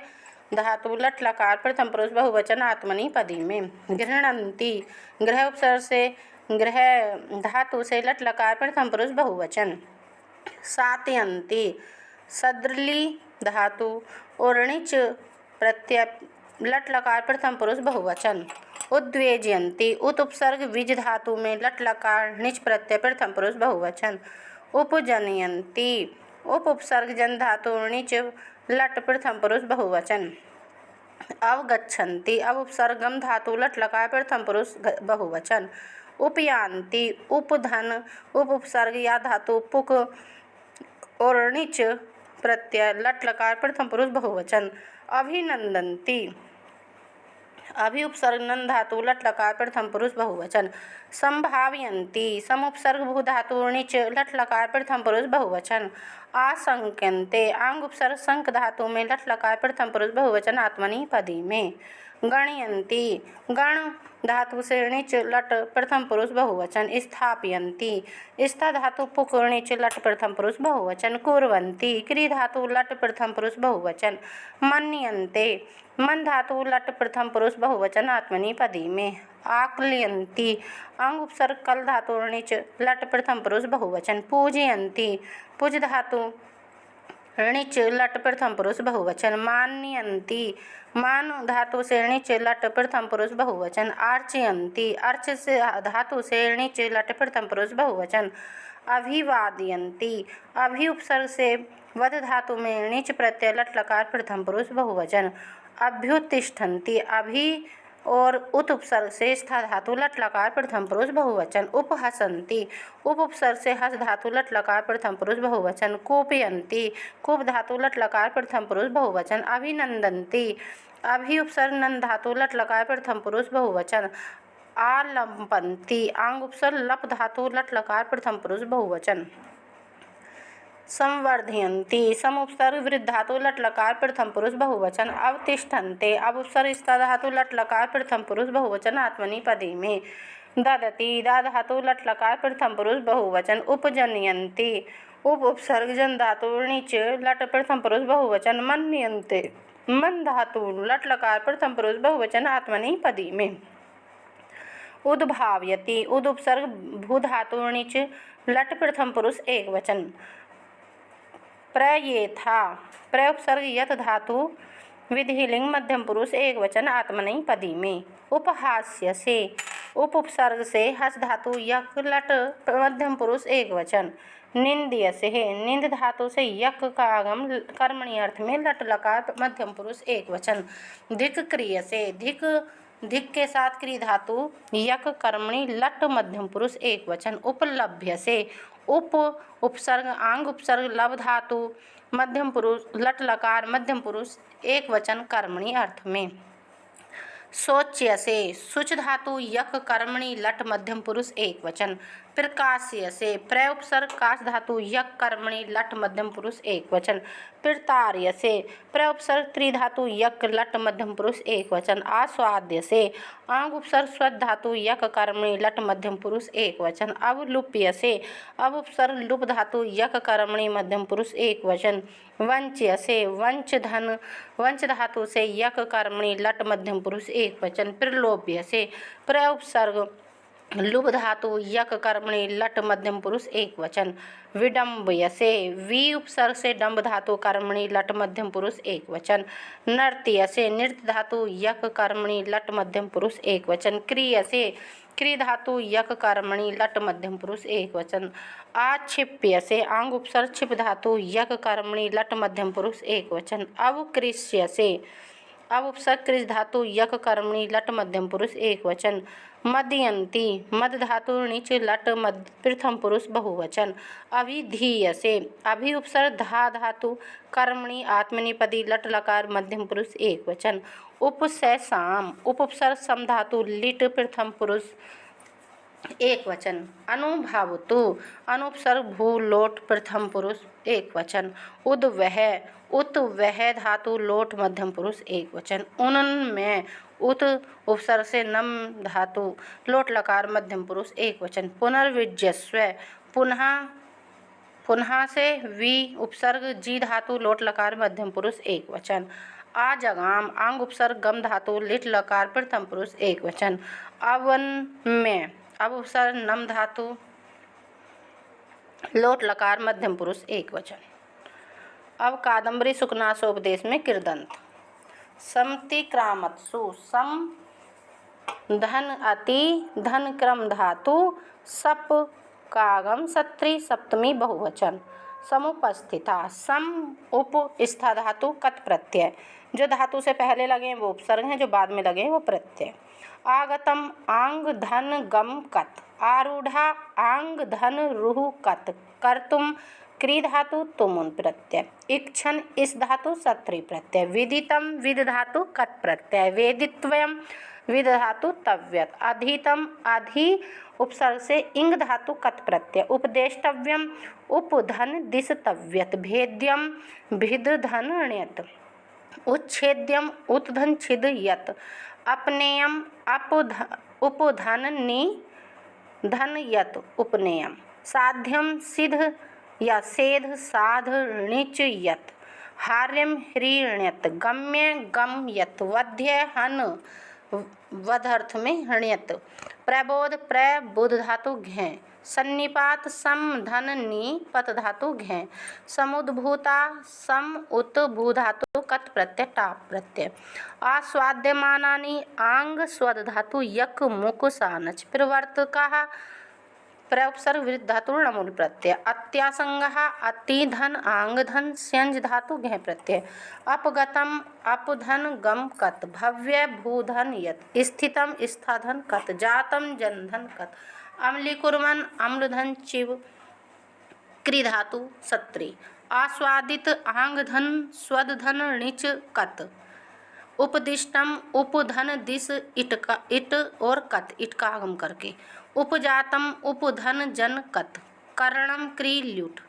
धातु लट लकार प्रथम पुरुष बहुवचन आत्मनि पदी में। गृह्णन्ति ग्रह उपसर्ग से ग्रह धातु से लट लकार प्रथम पुरुष बहुवचन। सात्यन्ति सदृली धातु और णिच प्रत्यय लट लकार प्रथम पुरुष बहुवचन। उद्वेजयन्ति उत उपसर्ग विज धातु में लट लकार णिच प्रत्यय प्रथम पुरुष बहुवचन। उपजनयन्ति उप उपसर्ग जन धातु णिच लट प्रथम पुरुष बहुवचन। अवगच्छन्ति अव उपसर्गम धातु लट लकार प्रथम पुरुष बहुवचन। उपयान्ति उपधन उप उपसर्ग या धातु पुक और णिच प्रत्यय लट लकार प्रथम पुरुष बहुवचन। अभिनंदन्ति अभि उपसर्ग नन धातु लट लकार प्रथम पुरुष बहुवचन। संभावयन्ति सम उपसर्ग भू धातु णिच लट लकार प्रथम पुरुष बहुवचन। आशंक्यन्ते आंग उपसर्ग संक धातु में लट लकार प्रथम पुरुष बहुवचन आत्मनि पदी में। गणयन्ति गण धातु से णिच लट प्रथम पुरुष बहुवचन। स्थापयन्ति स्था धातु पुक णिच लट प्रथम पुरुष बहुवचन। कुर्वन्ति क्री धातु लट प्रथम पुरुष बहुवचन। मन्यन्ते मन धातु लट प्रथम पुरुष बहुवचन आत्मनि पदी में। आक्लियन्ति अंग उपसर्ग कल धातु णिच लट प्रथम पुरुष बहुवचन। पूजयन्ति पुज धातु णिच लट प्रथम पुरुष बहुवचन। मान्यन्ति मान धातु से णिच लट प्रथम पुरुष बहुवचन। अर्चयन्ति अर्च से धातु से णिच लट प्रथम पुरुष बहुवचन। अभिवादयन्ति अभि उपसर्ग से वध धातु में णिच प्रत्यय लट लकार प्रथम पुरुष बहुवचन। अभ्युत्तिष्ठन्ति अभि और उत उपसर्ग से स्था धातु लट लकार प्रथम पुरुष बहुवचन। उपहसन्ति उप उपसर्ग से हस धातु लट लकार प्रथम पुरुष बहुवचन। कूपयन्ति कुप धातु लट लकार प्रथम पुरुष बहुवचन। अभिनंदन्ति अभि उपसर्ग नन धातु लट लकार प्रथम पुरुष बहुवचन। आलम्पन्ति आंग उपसर्ग लप धातु लट लकार प्रथम पुरुष बहुवचन। संवर्धयन्ति सम उपसर्ग वृद्ध धातु लट लकार प्रथम पुरुष बहुवचन। अवतिष्ठन्ते अब उपसर्ग स्था धातु लट लकार प्रथम पुरुष बहुवचन आत्मनि पदी में। ददति दा धातु लट लकार प्रथम पुरुष बहुवचन। उपजनयन्ति उप उपसर्ग जन धातु णिच लट प्रथम पुरुष बहुवचन। मन्यन्ते मन धातु लट लकार प्रथम पुरुष बहुवचन आत्मनि पदी में। उद्भावयति उद उपसर्ग भू धातु णिच लट प्रथम पुरुष एकवचन। प्रयेथा प्रय उपसर्ग यथ धातु विधिलिंग मध्यम पुरुष एकवचन आत्मनि पदी में। उपहास्यसे उप उपसर्ग से हस धातु यक लट मध्यम पुरुष एकवचन। निंद्यसे निंद धातु से यक का आगम कर्मणि अर्थ में लट लकार मध्यम पुरुष एकवचन। धिक क्रियसे धिक धिक के साथ क्री धातु यक कर्मणि लट मध्यम पुरुष एकवचन। उपलभ्यसे उप उपसर्ग आंग उपसर्ग लभ धातु मध्यम पुरुष लट लकार मध्यम पुरुष एकवचन कर्मणि अर्थ में। शोच्यसे शुच धातु यक कर्मणि लट मध्यम पुरुष एकवचन। प्रकाश्यसे प्रय उपसर्ग काश धातु यक कर्मणि लट मध्यम पुरुष एकवचन। प्रतार्यसे प्रय उपसर्ग त्रि धातु यक लट मध्यम पुरुष एकवचन। आस्वाद्यसे आंग उपसर्ग स्व धातु यक कर्मणि लट मध्यम पुरुष एकवचन। अवलुप्यसे अब उपसर्ग लुप धातु यक कर्मणि मध्यम पुरुष एकवचन। वंच्यसे वंच धन वंच धातु से यक कर्मणि लट मध्यम पुरुष एकवचन। प्रलोभ्यसे प्रय उपसर्ग लुभ धातु यक कर्मणि लट मध्यम पुरुष एकवचन। विडम्बयसे वि उपसर्ग से डम्ब धातु कर्मणि लट मध्यम पुरुष एकवचन। नर्त्यसे नृत्य धातु यक कर्मणि लट मध्यम पुरुष एकवचन। क्रियसे क्री धातु यक कर्मणि लट मध्यम पुरुष एकवचन। आक्षिप्यसे आंग उपसर्ग छिप धातु यक कर्मणि लट मध्यम पुरुष एकवचन। अवकृष्यसे अब उपसर्ग कृष धातु यक कर्मणि लट मध्यम पुरुष एकवचन। मदयन्ति मद धातु णिच लट मध्य प्रथम पुरुष बहुवचन। अभिधीयसे अभि उपसर्ग धा धातु कर्मणि आत्मनेपदी लट लकार मध्यम पुरुष एकवचन। उपसैसाम उप उपसर्ग सम धातु लिट प्रथम पुरुष एकवचन। अनुभावतु अनुपसर्ग भू लोट प्रथम पुरुष एकवचन। उद्वह उत वह धातु लोट मध्यम पुरुष एकवचन। उन्नमें उत उपसर्ग से नम धातु लोट लकार मध्यम पुरुष एकवचन। पुनर्विज्यस्व पुनः से वी उपसर्ग जी धातु लोट लकार मध्यम पुरुष एक वचन। आजगाम आंग उपसर्ग गम धातु लिट लकार प्रथम पुरुष एक वचन। अवन में अब उपसर्ग नम धातु लोट लकार मध्यम पुरुष एक वचन। अब कादम्बरी सुकनासोपदेश में कृदंत। समतिक्रामत्सु सम धन अति धन क्रम धातु सप कागम सत्री सप्तमी बहुवचन। समुपस्थिता सम उप स्था धातु कत प्रत्यय। जो धातु से पहले लगे हैं वो उपसर्ग हैं, जो बाद में लगे हैं वो प्रत्यय। आगतम आंग धन गम कत। आरूढ़ा आंग धन रुह कत। कर्तुम क्री धातु तुमुन प्रत्यय। इक्षण इस धातु सत्री प्रत्यय। विदितम विद धातु कत प्रत्यय। वेदित्वयम विद धातु तव्यत। अधितम अधि उपसर्ग से इंग धातु कत प्रत्यय। उपदेष्टव्यम उपधन दिस तव्यत। भेद्यम भिद धन ण्यत। उच्छेद्यम उत्धन छिद यत। अपनेयम उपधन नि धन यत उपनेयम। साध्यम सिद्ध या सेध साध णिच यत। हार्यम ह्रीण्यत। गम्य गम यत। वध्य हन वधर्थ में हण्यत। प्रबोध प्रबुध धातु घै। सन्निपात सम धन नि पत धातु घै। समुद्भूता सम उत भू धातु कत प्रत्यय टाप प्रत्यय। आस्वाद्यमानानि आंग स्वद धातु यक मुक सानच। प्रवर्तका प्रउपसर्ग विरुद्ध धातु णमूल प्रत्यय। अत्यासंगः अति धन आंग धन स्यंज धातु घै प्रत्यय। अपगतम अपधन गम कत। भव्य भूधन यत। स्थितम स्था धन कत। जातम जनधन कत। अम्लीकुर्मन अम्लधन चिव क्री धातु सत्री। आस्वादित आंग धन स्वद धन णिच कत। उपदिष्टम उपधन दिस इट और कत इट का आगम करके। उपजातम उपधन जन कत। कर्णम क्री ल्युट।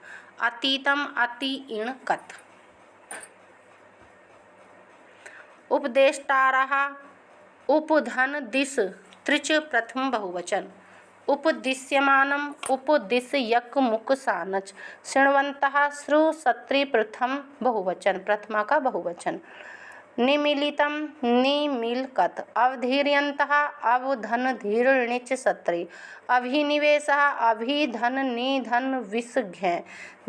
अतीतम अति इण कत। उपदेष्टारः उपधन दिस त्रिच प्रथम बहुवचन। उपदिश्यमानम उपदिश्य यक मुक सानच। शृण्वन्तः श्रु सत्री प्रथम बहुवचन प्रथमा का बहुवचन। निमीलितम निमीलकत। अवधीर्यन्तः अवधन धीर णिच सत्री। अभिनिवेशः अभिधन निधन विस घै।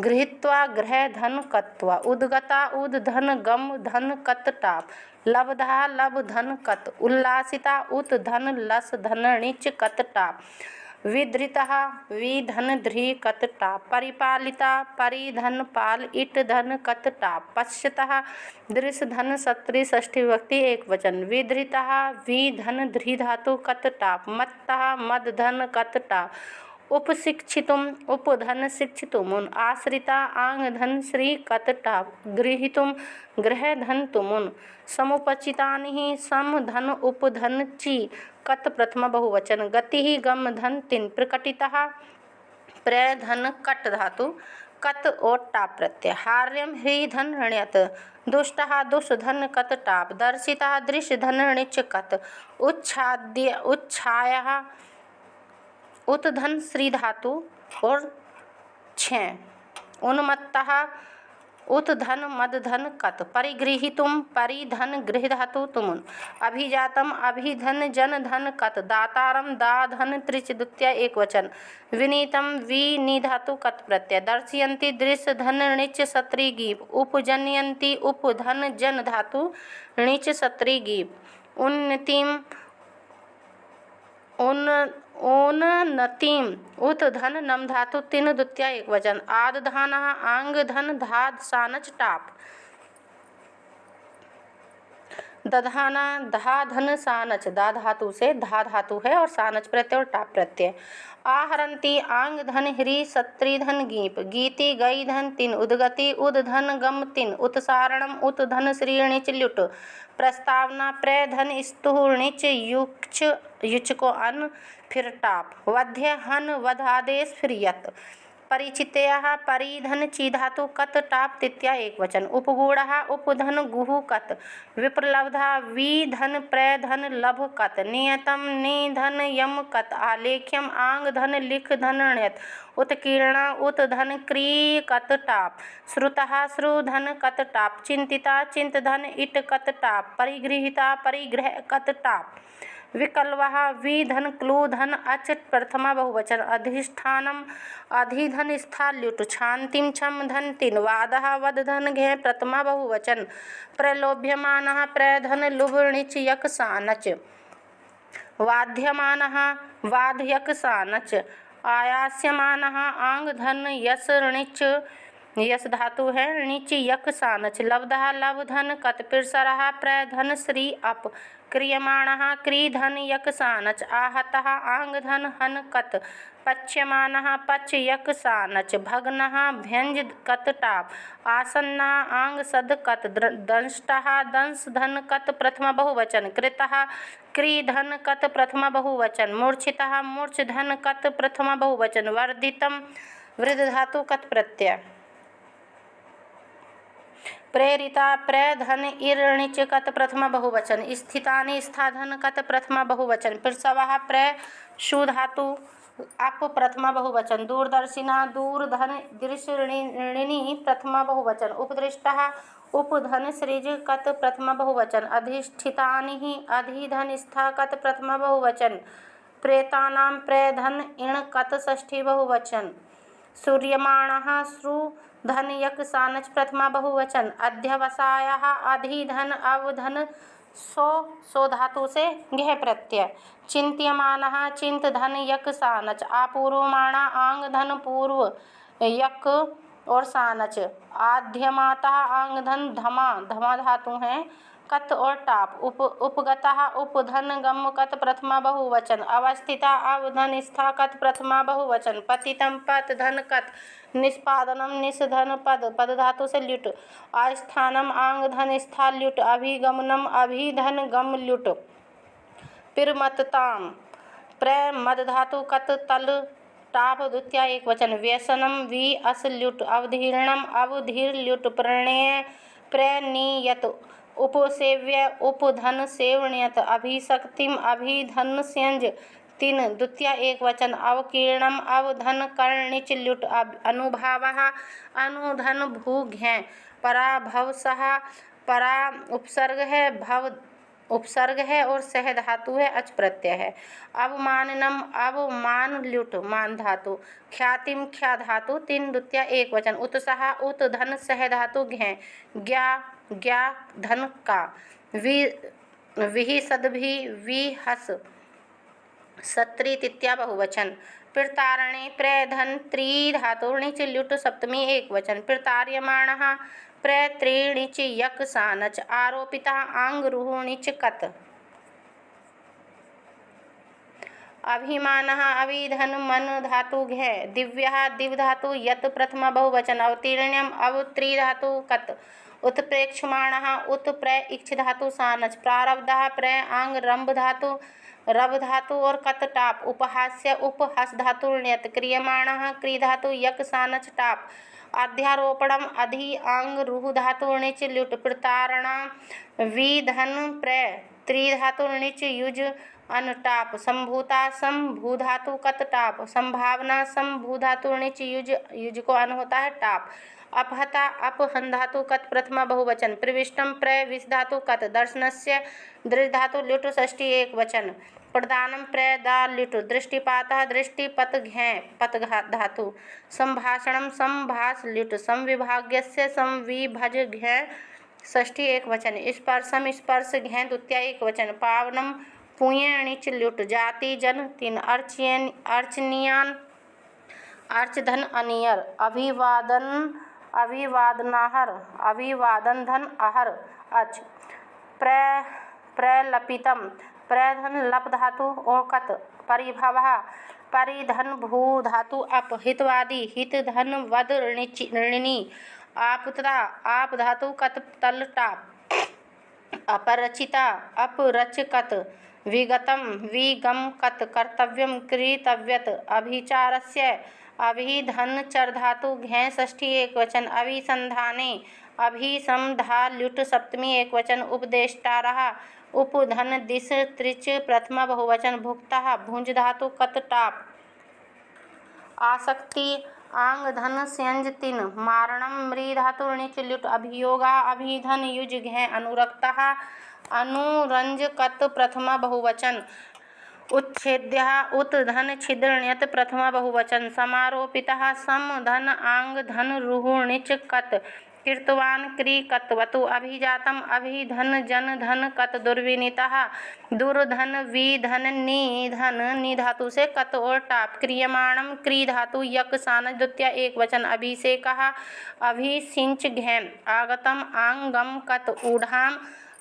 गृहीत्वा गृह धन कत्वा। उद्गता उद्धन गम धन कत टाप। लब्धा लब धन कत। उल्लासिता उत धन लस धन णिच कत टाप। विधृतः विधन ध्री कत टाप। परिपालिता परिधन पाल इट धन कत टाप। पश्यतः दृश धन सत्री षष्ठी विभक्ति एक वचन। विधृतः विधन ध्री धातु कत टाप। मत्तः मद धन कत टाप। उपशिक्षितुम उपधन शिक्षितुमुन। आश्रिता आंग धन श्री कत टाप। गृहीतुम गृह धन तुमुन। समुपचितानि सम धन उपधन ची कत प्रथमा बहुवचन। गति ही गम धन तिन। प्रकटितः प्रधन कट धातु कत और टाप प्रत्यय। हार्यम ह्री धन ण्यत। दुष्टः दुष धन कत टाप। दर्शितः दृश्य धन णिच कत। उच्छाद्य उच्छायः उत्धन श्री धातु और छः। उन्मत्तः उत्धन मद धन कत। परिगृहीतुम परिधन गृह धातु तुमुन। अभिजातम अभिधन जन धन कत। दातारम दा धन त्रिच द्वितीय एक वचन। विनीतम विनी धातु कत प्रत्यय। दर्शयन्ति दृश्य धन णिच सत्री गीप। उपजनयन्ति उपधन जन धातु णिच सत्री गीप। उन्नतिम उन्नतिम उत धन नम धातु तीन द्वितीय एक वचन। आद धानः आंग धन धाद सानच टाप। दधाना धा धन सानच। दा धातु से धा धातु है और सानच प्रत्यय और टाप प्रत्यय। आहरंती आंग धन ह्री सत्री धन गीप। गीति गई धन तीन। उद्गति उद धन गम तीन। उत्सारणम उत धन श्री णिच ल्युट। प्रस्तावना प्रधन स्तुह णिच युच को अन फिर टाप। वध्य हन वध आदेश फिर यत। परिचितयः परिधन ची धातु कत टाप तृतीया एकवचन। उपगूढ़ः उपधन गुहु कत। विप्रलब्धा विधन प्रधन लभ कत। नियतम निधन यम कत। आलेख्यम आंग धन लिख धन ण्यत। उत्कीर्ण उत धन क्री कत टाप। श्रुतः श्रु धन कत टाप। चिंतिता चिंत धन इट कत टाप। परिगृहिता परिग्रह कत टाप। विकल्वः विधन क्लू धन अच प्रथमा बहुवचन। अधिष्ठानम अधिधन स्था ल्युट। क्षांतिम छम धन तिन। वादः वद धन घे प्रथमा बहुवचन। प्रलोभ्यमानः प्रधन लुभ णिच यक सानच। वाध्यमानः वाधयक सानच। आयास्यमानः आंग धन यस णिच यस धातु है णिच यक सानच। लब्धः लभ धन कत। पिरसरः प्रधन श्री अप। क्रियमाणः क्री धन यक सानच। आहतः आंग धन हन कत। पच्यमानः पच यक सानच। भग्नः भ्यंज कत टाप। आसन्ना आंग सद कत। दंष्टः दंस धन कत प्रथमा बहुवचन। कृतः क्री धन कत प्रथमा बहुवचन। मूर्छितः मूर्छ धन कत प्रथमा बहुवचन। वर्धितम वृद्ध धातु कत प्रत्यय। प्रेरिता प्रधन इर्णिच कत प्रथमा बहुवचन। स्थितानि स्था धन कत प्रथमा बहुवचन। प्रसवः प्रशु धातु अप प्रथमा बहुवचन। दूरदर्शिना दूर धन दृश्य ऋणिनी प्रथमा बहुवचन। उपदृष्टः उपधन सृज कत प्रथमा बहुवचन। अधिष्ठितानि अधिधन स्था कत प्रथमा बहुवचन। प्रेतानां प्रधन इण कत षष्ठी बहुवचन। सूर्यमाणः श्रु धन यक सानच प्रथमा बहुवचन। अध्यवसायः अधिधन अवधन सो धातु से घह प्रत्यय। चिंत्यमानः चिंत धन यक सानच। आपूर्वमाणा आंग धन पूर्व यक और सानच। आध्यमाता आंग धन धमा धमा धातु हैं कत और टाप। उपगतः उपधन गम कत प्रथमा बहुवचन। अवस्थिता अवधन स्था कत प्रथमा बहुवचन। पतितम पत धन कत। निष्पादनम निस धन पद पद धातु से ल्युट। आस्थानम आंग धन स्था ल्युट। अभिगमनम अभिधन गम ल्युट। पिरमतताम प्र मद धातु कत तल टाप द्वितीया एकवचन। व्यसनम वि अस ल्युट। अवधीर्णम अवधीर ल्युट। प्रणेय प्रणीयत। उपसेव्य उपधन सेवण्यत। अभिशक्तिम अभिधन स्यंज तीन द्वितीया एकवचन। अवकीर्णम अवधन कर्णिच ल्युट। अनुभावः अनुधन भू घै। पराभवसः परा उपसर्ग है भव उपसर्ग है और सह धातु है अच प्रत्यय है। अवमाननम अवमान ल्युट मान धातु। ख्यातिम ख्या धातु तीन द्वितीया एकवचन। उत्साह उत धन सह धातु घै। ज्ञा ज्ञा धन का। विहि सदभि विहस सत्री तृतीया बहुवचन। प्रतारणे प्रधन त्री धातु णिच ल्युट सप्तमी एकवचन। प्रतार्यमाणः प्रत्रीणिच यक सानच। आरोपिता आंग रुहु णिच कत। अभिमानः अभिधन मन धातु घै। दिव्यः दिव धातु यत प्रथमा बहुवचन। अवतीर्ण्यम अवत्री धातु कत। उत्प्रेक्षमाणः उत्प्र इक्ष धातु सानच। प्रारब्धः प्र आंग रंभ धातु रभ धातु और कत टाप। उपहास्य उपहस धातु ण्यत। क्रियमाणः क्री धातु यक सानच टाप। अध्यारोपणम अधि आंग रुहु धातु णिच ल्युट। प्रतारणा विधन प्र त्री धातु णिच युज अन टाप। संभूता संभू धातु कत टाप। संभावना संभू धातु णिच युज युज को अन होता है टाप। अपहता अपहन धातु कत प्रथमा बहुवचन। प्रविष्टम प्रविश धातु कत। दर्शनस्य दृढ़ धातु ल्युट षष्ठी एकवचन। प्रदानम प्रदा ल्युट। दृष्टिपातः दृष्टिपत घै पत धातु। संभाषणम संभाष ल्युट। संविभाग्यस्य संविभज घै षष्ठी एकवचन। स्पर्शम स्पर्श घै द्वितीया एकवचन। पावनम पुण्य णिच ल्युट। जाति जन तीन। अर्चनियान अर्चधन अनियर। अभिवादन अभिवादनाहर। अभिवादन धन अहर अच। प्रलपितम प्रधन लप धातु और कत। परिभवः परिधन भू धातु अप। हितवादी हित धन वद ऋणी। आपता आप धातु कत तल टाप। अपरचिता अपरच कत। विगतम विगम कत। कर्तव्यम कृतव्यत। अभिचारस्य अभिधन चर धातु घै षष्ठी एकवचन। अभिसंधाने अभिसम धा ल्युट सप्तमी एकवचन। उपदेष्टारः उपधन दिश त्रिच प्रथमा बहुवचन। भुक्तः भुंज धातु कत टाप। आसक्ति आंग धन स्यंज तिन। मारणम मृ धातु णिच ल्युट। अभियोगा अभिधन युज घै। अनुरक्तः अनुरंज कत प्रथमा बहुवचन। उच्छेद्यः उत धन छिद्र ण्यत प्रथमा बहुवचन। समारोपितः सम धन आंग धन रुः णिच कत। कृतवान क्री कत वतु। अभिजातम अभिधन जन धन कत। दुर्विनीतः दुर्धन विधन निधन नि धातु से कत और टाप। क्रियमाणम क्री धातु यक सानज द्वितीय एकवचन। अभिषेकः अभिषिंच घै। आगतम आंगम कत। ऊढ़ाम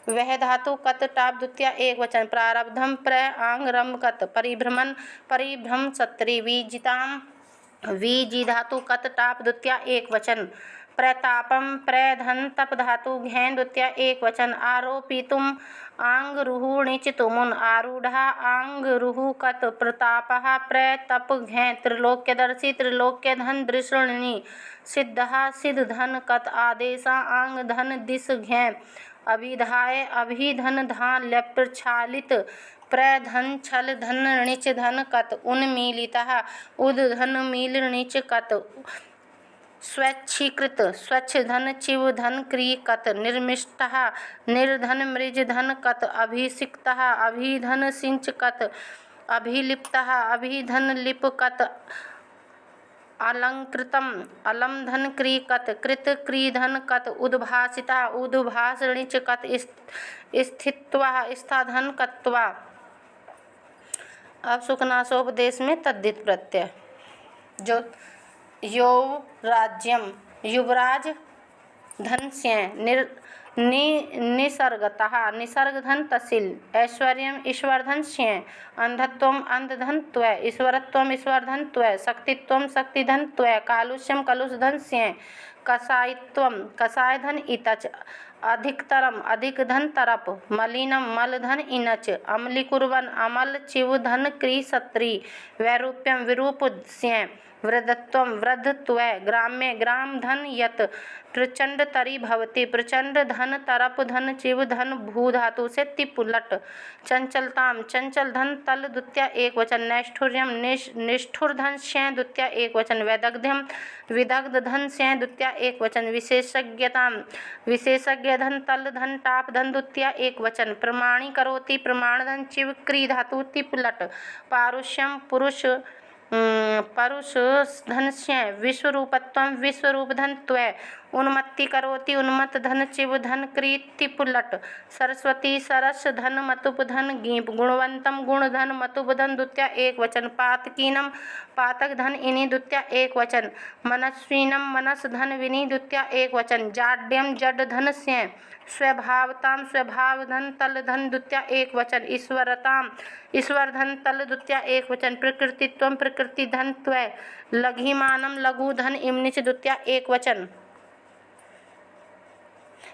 वह धातु कत टाप द्वितीय एकवचन। प्रारब्धम प्र आंग रम कत। परिभ्रमण परिभ्रम सत्री। विजिताम विजि धातु कत टाप द्वितीय एकवचन। प्रतापम प्रधन तप धातु घै द्वितीय एकवचन। आरोपितुम आंग रुः णिच तुमुन। आरूढ़ा आंग रुः कत। प्रतापः प्रतप घै। त्रिलोक्यदर्शी त्रिलोक्य धन दृशृणि। सिद्धः सिद्ध धन कत। आदेशा आंग धन दिश घै। अभिधाय अभिधन धा प्रक्षालित। प्रधन छल धन णिच धन कत। उन्मीलितः उद्धन मील णिच कत। स्वच्छीकृत स्वच्छ धन चिव धन क्री कत। निर्मिष्टः निर्धन मृज धन कत। अभिषिक्तः अभिधन सिंच कत। अभिलिप्तः अभिधन लिप कत। अलंकृतम अलम धन क्री कत। कृत क्री धन कत। उद्भासिता उद्भास णिच कत। स्थित्वा स्था धन कत्वा। अब सुखनासोपदेश में तद्धित प्रत्यय। जो यो राज्यम युवराज धन स्यं निसर्गतः निसर्ग धन तसिल। ऐश्वर्यम ईश्वर धन स्यं। अंधत्वम अंध धन त्वय। ईश्वरत्वम ईश्वर धन त्वय। शक्तित्वम शक्ति धन त्वय। कालुष्यम कलुष धन स्यं। कसायित्वम कसाय धन इतच। अधिकतरम अधिक धन तरप। मलिनम मल धन इनच। अमलीकुर्वन अमल चिव धन क्री सत्री। वैरूप्यम विरूप स्यं। वृद्धत्वम वृद्ध त्वय। ग्राम्य ग्राम धन यत। प्रचंड तरी भवति। प्रचंड धन तरप धन चिव धन भू धातु से तिप लट। चंचलताम चंचल धन तल द्वितीय एकवचन। नैष्ठुर्यम निष्ठुर धन स्यं द्वितीय एकवचन। वैदग्ध्यम विदग्ध धन स्यं द्वितीय एकवचन। विशेषज्ञताम विशेषज्ञ धन तल धन टाप धन द्वितीय एकवचन। प्रमाणी करोति प्रमाण धन चिव क्री धातु तिप लट। पारुष्यम पुरुष परुष धन स्यं। विश्वरूपत्वम विश्वरूप धन त्वय। उन्मत्ति करोति उन्मत्त धन चिव धन क्री तिप लट। सरस्वती सरस धन मतुप धन गीप। गुणवंतम गुण धन मतुप धन द्वितीय एकवचन। पातकीनम पातक धन इनि द्वितीय एकवचन। मनस्विनम मनस धन विनि द्वितीय एकवचन। जाड्यम जड धन स्यं। स्वभावताम स्वभाव धन तल धन द्वितीय एकवचन। ईश्वरताम ईश्वर धन तल द्वितीय एकवचन। प्रकृतित्वम प्रकृति धन त्वय। लघिमानम लघु धन इमनिच द्वितीय एकवचन।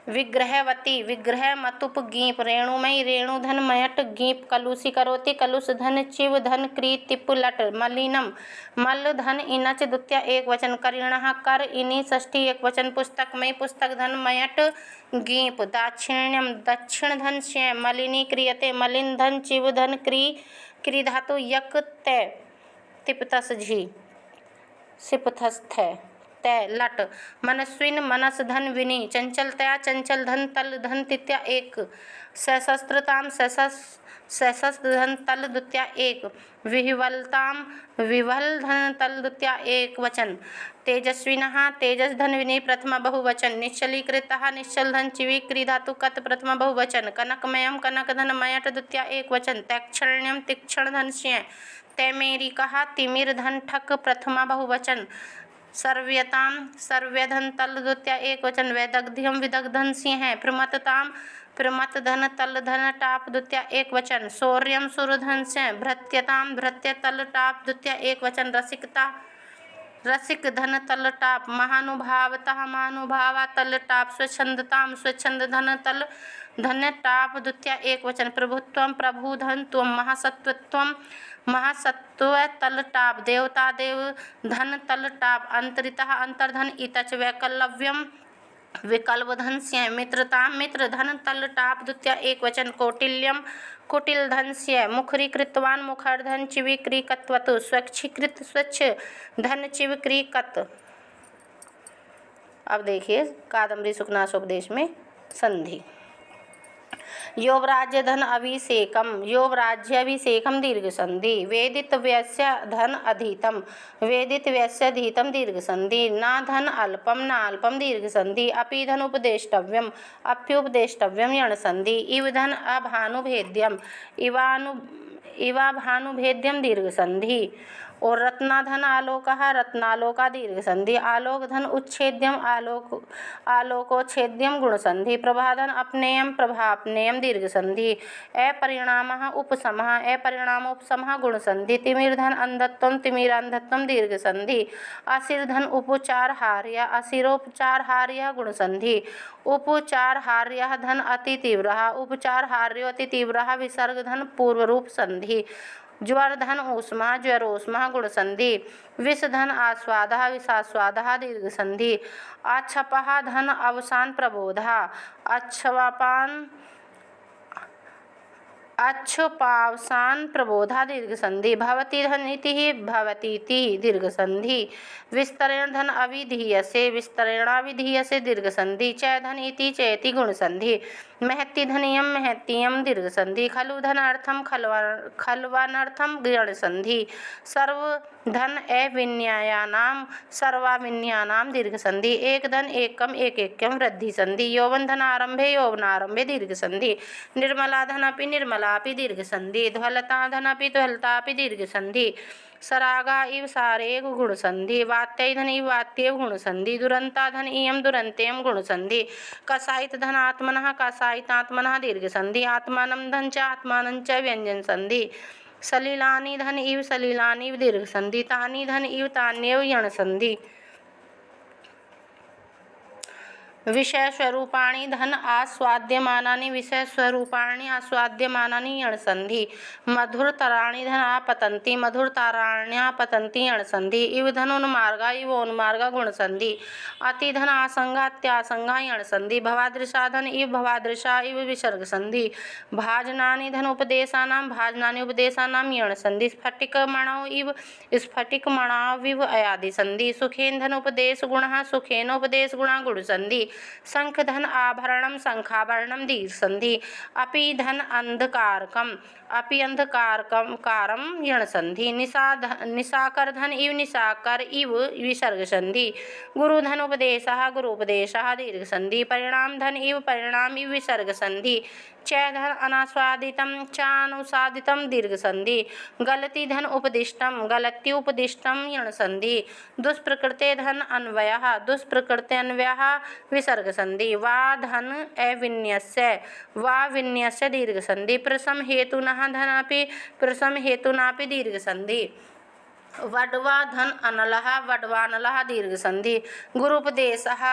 विग्रहवती विग्रह मतुप गीप। रेणुमयी रेणुधन मयट गीप। कलुषी करोति कलुष धन चिव धन क्री तिप लट। मलिनम मल धन इनच द्वितीय एकवचन। करिणः कर इनि षष्ठी एकवचन। पुस्तकमयी पुस्तक धन मयट गीप। दाक्षिण्यम दक्षिण धन स्यं। मलिनी क्रियते मलिन धन चिव धन क्री धातु यक तय तिपतस झी सिपथस्थ तय लट। मनस्विन मनस धन विनि। चंचलतया चंचल धन तल धन तृतीय एक। सशस्त्रताम सशस्त्र धन तल द्वितीय एक। विह्वलताम विह्वल धन तल द्वितीय एकवचन। तेजस्विनः तेजस धन विनि प्रथमा बहुवचन। निश्चलीकृतः निश्चल धन चिवी क्री धातु कत प्रथमा बहुवचन। कनकमयम कनक धन मयट द्वितीय एकवचन। तैक्षण्यम तीक्ष्ण धन स्यं। तैमेरिकः तिमिर धन ठक प्रथमा बहुवचन। सर्व्यताम सर्व्य धन तल द्वितीय एकवचन। वैदग्ध्यम विदग्ध धन स्यं। प्रमत्तताम प्रमत्त धन तल धन टाप द्वितीय एकवचन। शौर्यम सुर धन स्यं। भृत्यताम भृत्य तल टाप द्वितीय एकवचन। रसिकता रसिक धन तल टाप महानुभावतः महानुभावा तल टाप स्वच्छंदताम स्वच्छंद धन तल धन्य टाप द्वितीय एक वचन प्रभुत्वम प्रभु धन त्वम महासत्वत्वम महासत्व तल टाप देवता देव धन तल टाप अंतरितः अंतर्धन इतच वैकलव्यम विकल्प धन से मित्रता मित्र धन तल टाप द्वितीय एक वचन कौटिल्यम कुटिल धन से मुखरीकृतवान मुखर्धन चिवीक्रीकत्वत स्वच्छीकृत स्वच्छ धन चिवक्रीकत। अब देखिए कादम्बरी सुखनासोपदेश में संधि। योवराज्य धन अभिषेकम योवराज्याभिषेकम दीर्घ संधि वेदित व्यस्य धन अधीतम वेदित व्यस्य अधीतम दीर्घ संधि ना धन अल्पम ना अल्पम दीर्घ संधि अपि धन उपदेष्टव्यम अप्युपदेष्टव्यम यण संधि इव धन अभानुभेद्यम इवाभानुभेद्यम दीर्घ संधि और रत्नाधन आलोकः रत्नालोका दीर्घ संधि आलोक धन उच्छेद्यम आलोकोच्छेद्यम गुण संधि प्रभाधन अपनेयम प्रभापनेयम दीर्घ संधि अपरिणामः उपशमः अपरिणाम उपशमः गुण संधि तिमिरधन अंधत्वम तिमिरांधत्वम दीर्घ संधि असिरधन उपचारहार्य असिरोपचारहार्य गुण संधि उपचारहार्य धन अति तीव्रः उपचारहार्यो अति तीव्रः विसर्ग धन पूर्व रूप संधि ज्वर धन ऊष्मा ज्वरोष्मा गुण संधि विष धन आस्वादः विषास्वादः दीर्घ संधि अच्छपः धन अवसान प्रबोधः अच्छपावसान प्रबोधा दीर्घ संधि भवति धन इति भवतीति दीर्घ संधि विस्तरेण धन अविधीयसे विस्तरेणाविधीयसे दीर्घ संधि चय धन इति चेति गुण संधि महत्ति धनियम महत्तियम दीर्घ संधि खलु धन अर्थम खलवानर्थम गण संधि सर्व धन अविन्यायानाम सर्वाविन्यानाम दीर्घ संधि एक धन एकम एकैक्यम वृद्धि संधि यौवन धन आरंभे यौवनारंभे दीर्घ संधि निर्मला धन अपि निर्मलापि दीर्घ संधि ध्वलता धन अपि ध्वलतापि दीर्घ संधि सरागा इव सारेग गुण संधि वात्य धन इव वात्य गुण संधि दुरंता धन इयम दुरंतेयम गुण संधि कसायित धन आत्मनः कसायितात्मनः दीर्घ संधि आत्मानं धन च आत्मानं च व्यंजन संधि सलिलानि धन इव सलिलानि इव दीर्घ संधि तानि धन इव तान्यव यण संधि विषय स्वरूपाणि धन आस्वाद्यमानानि विषय स्वरूपाणि आस्वाद्यमानानि यण संधि मधुरतराणि धन आपतन्ति मधुरताराण्यापतन्ति यण संधि इव धन उन्मार्गा इव उन्मार्गा गुण संधि अति धन आसंगा अत्यासंगा यण संधि भवादृशा धन इव भवादृशा इव विसर्ग संधि भाजनानि धन उपदेशानां भाजनानि उपदेशानां यण संधि स्फटिकमणौ इव स्फटिकमणाविव अयादि संधि सुखेन धन उपदेश गुणः सुखेन उपदेश गुणा गुण संधि शंख धन आभरणम शंखाभरणम दीर्घ संधि अपि धन अंधकारकम अपि अंधकारकम कारम यण संधि निशाकर धन इव निशाकर इव विसर्ग संधि गुरु धन उपदेशः गुरुपदेशः दीर्घ संधि परिणाम धन इव परिणाम इव विसर्ग संधि चय धन अनास्वादितम चानुसादितम दीर्घ संधि गलति धन उपदिष्टम गलति उपदिष्टम यण संधि दुष्प्रकृते धन अन्वयः दुष्प्रकृते अन्वयः विसर्ग संधि वा धन अविन्यस्य वा विन्यस्य दीर्घ संधि प्रसम हेतुनः धनापि प्रसम हेतुनापि दीर्घ संधि वडवा धन अनलः वडवानलः दीर्घ संधि गुरुपदेशः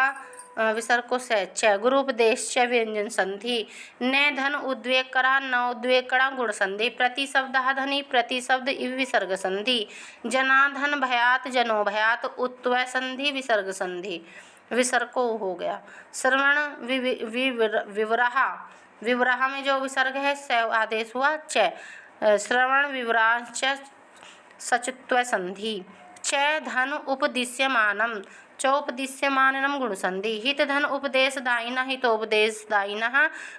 विसर्ग को सैच गुरुपदेश व्यंजन संधि न धन उद्वेकरा न उद्वेकरा गुण संधि प्रतिशब्दः धनी प्रतिशब्द इव विसर्ग संधि जना धन भयात जनो भयात उत्वय संधि विसर्ग संधि विसर्ग को हो गया श्रवण विवराह विवराह में जो विसर्ग है सैव आदेश हुआ च श्रवण विवराह च सचित्व संधि च धन उपदिश्यमानम चौपदिश्यमानम गुण संधि हित धन उपदेशदायिनः हितोपदेशदायिनः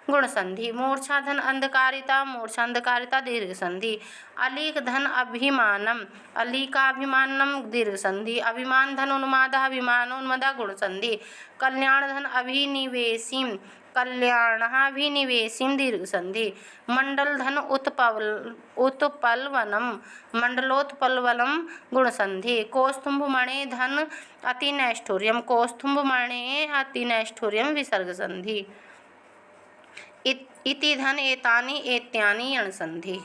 गुण संधि मूर्छा धन अंधकारिता मूर्छांधकारिता दीर्घ संधि अलीक धन अभिमानम अलीकाभिमानम दीर्घ संधि अभिमान धन उन्मादः अभिमानोन्मदा गुण संधि कल्याण धन अभिनिवेशीम कल्याणाभिनिवेशीम दीर्घ संधि मंडल धन उत्पलवनम मंडलोत्पलवनम गुण संधि कौस्तुभ मणे धन अतिनैष्ठुर्यम कौस्तुभ मणे अतिनैष्ठुर्यम विसर्ग संधि इति धन एतानि एत्यानि यण संधि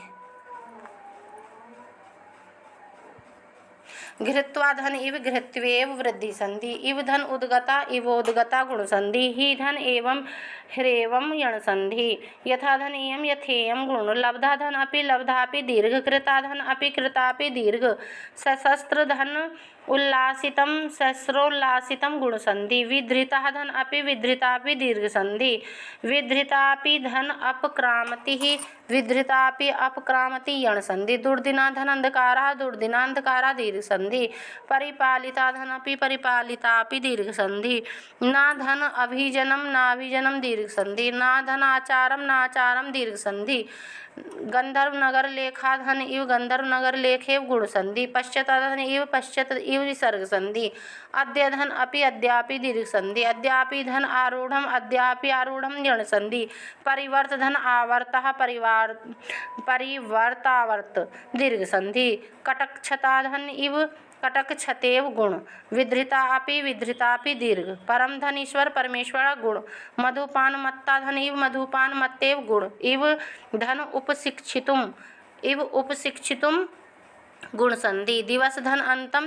घृत्वा धन इव घृत्वेव वृद्धि संधि। इव धन उद्गता इवोद्गता गुण संधि। ही धन एवं ह्रेवम यण संधि। यथा धन इयम यथेयम गुण। लब्धा धन अपि लब्धापि दीर्घ। कृता धन अपि कृतापि दीर्घ। सशस्त्र धन उल्लासितम शस्त्रोल्लासितम गुण संधि। विधृता धन अपि विधृतापि दीर्घ संधि। विधृतापि धन अपक्रामति विधृतापि अपक्रामति यण संधि। दुर्दिना धन अंधकारा दुर्दिना अंधकारा दीर्घ संधि। परिपालिता धन अपि परिपालितापि दीर्घ संधि। ना धन अभिजनम नाभिजनम दीर्घ संधि। ना धन आचारम नाचारम दीर्घ संधि। गंधर्व नगर लेखा धन इव गंधर्व नगर लेखे गुण संधि। पश्चात धन इव पश्चात इव विसर्ग संधि। अद्य धन अपि अद्यापि दीर्घ संधि। अद्यापि धन आरूढ़म अद्यापि आरूढ़म यण संधि। परिवर्त धन आवर्तः परिवर्तावर्त दीर्घ संधि। कटक्षता धन इव कटक छतेव गुण। विधृता अपि विधृतापि दीर्घ। परम धन ईश्वर परमेश्वर गुण। मधुपान मत्ता धन इव मधुपान मत्तेव गुण। इव धन उपशिक्षितुम इव उपशिक्षितुम गुण संधि। दिवस धन अंतम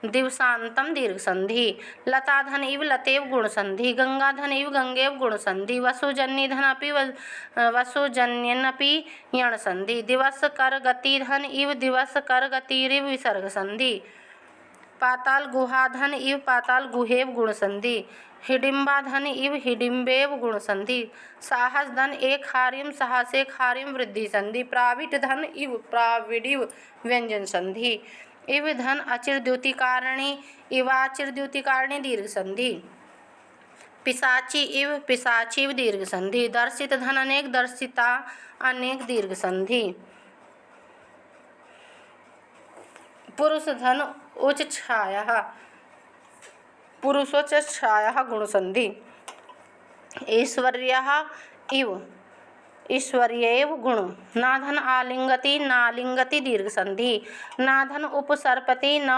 दिवसांतम दीर्घ संधि। लता धन इव लतेव गुण संधि। गंगा धन इव गंगेव गुण संधि। वसुजन्य धन अपि वसुजन्यनपि यण संधि। दिवस कर गति धन इव दिवस कर गतिरिव विसर्ग संधि। पाताल गुहा धन इव पाताल गुहेव गुण संधि। हिडिंबा धन इव हिडिंबेव गुण संधि। साहस धन एक हार्यम साहसे हार्यम वृद्धि संधि। प्राविट धन इव प्राविडिव व्यंजन संधि। इव धन अचिर द्युतिकारणी इवाचिर द्युतिकारणी दीर्घ संधि। पिशाची इव पिशाचीव दीर्घ संधि। दर्शित धन अनेक दर्शिता अनेक दीर्घ संधि। पुरुष धन उच्च छाया पुरुषोच्च छाया गुण संधि। ऐश्वर्य इव ईश्वर्येव गुण। ना धन आलिंगति नालिंगति दीर्घ संधि। ना धन उपसर्पति न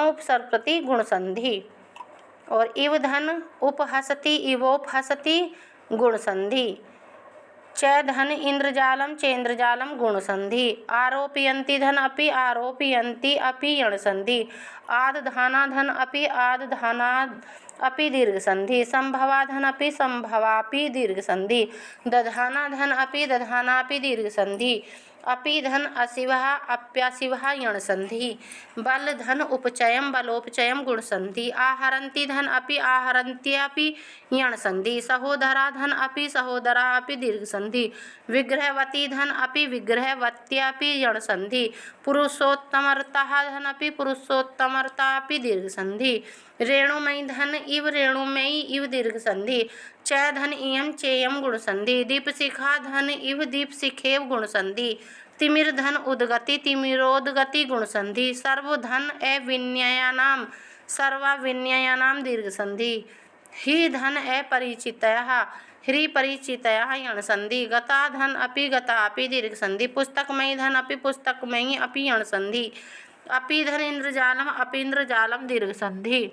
उपसर्पति गुण संधि। और इव धन उपहसति इवोपहसति गुण संधि। च धन इंद्रजालम चेन्द्रजालम गुण संधि। आरोपयन्ति धन अपि आरोपयन्ति अपि यण संधि। आद धाना धन अपि आद धाना अपि दीर्घ संधि। संभवा धन अपि संभवापि दीर्घ संधि। दधाना धन अपि दधानापि दीर्घ संधि। अपि धन अशिवः अप्याशिवः यण संधि। बल धन उपचयम बलोपचयम गुण संधि। आहरन्ति धन अपि आहरन्त्यपि यण संधि। सहोदरा धन अपि सहोदरा अपि दीर्घ संधि। विग्रहवती धन अपि विग्रहवत्यपि यण संधि। पुरुषोत्तमर्ता धन अपि पुरुषोत्तमर्ता अपि दीर्घ संधि। रेणुमयी धन इव रेणुमयी इव दीर्घ संधि। च धन इयम चेयम गुण संधि। दीपशिखा धन इव दीपशिखेव गुण संधि। तिमिर धन उद्गति तिमिरोद्गति गुण संधि। सर्व धन अविन्ययानाम सर्वाविन्ययानाम दीर्घ संधि। ही धन अपरिचितयः ह्री परिचितयः यण संधि। गता धन अपि गतापि दीर्घ संधि। पुस्तकमयी धन अपि पुस्तकमयी अपि यण संधि। अपि धन इंद्रजालम अपि इंद्रजालम दीर्घ संधि।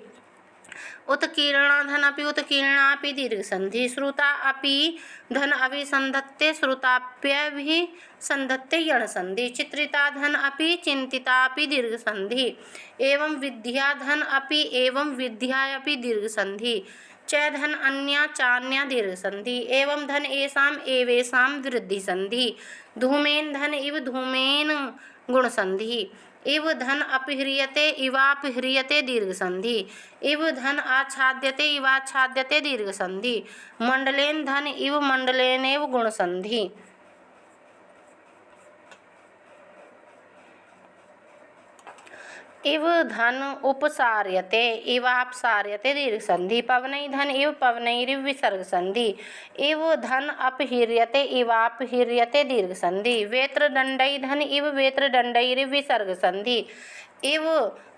उत्कीर्णा धन अपि उत्कीर्णापि दीर्घ संधि। श्रुता अपि धन अभिसंधत्ते श्रुताप्यभिसंधत्ते यण संधि। चित्रिता धन अपि चिंतितापि दीर्घ संधि। एवं विद्या धन अपि एवं विद्यापि दीर्घ संधि। च धन अन्या चान्या दीर्घ संधि। एवं धन एषाम एवेषाम वृद्धि संधि। धूमेन धन इव धूमेन गुण संधि। इव धन अपह्रियते इवापह्रियते दीर्घ संधि। इव धन आच्छाद्यते इवाच्छाद्यते दीर्घ संधि। मंडलेन धन इव मंडलेनेव गुण संधि। इव धन उपसार्यते इवापसार्यते दीर्घ संधि। पवनई धन इव पवनैरिव विसर्ग संधि। इव धन अपह्रियते इवापह्रियते दीर्घ संधि। वेत्रदंडई धन इव वेत्रदंडैरिव विसर्ग संधि। इव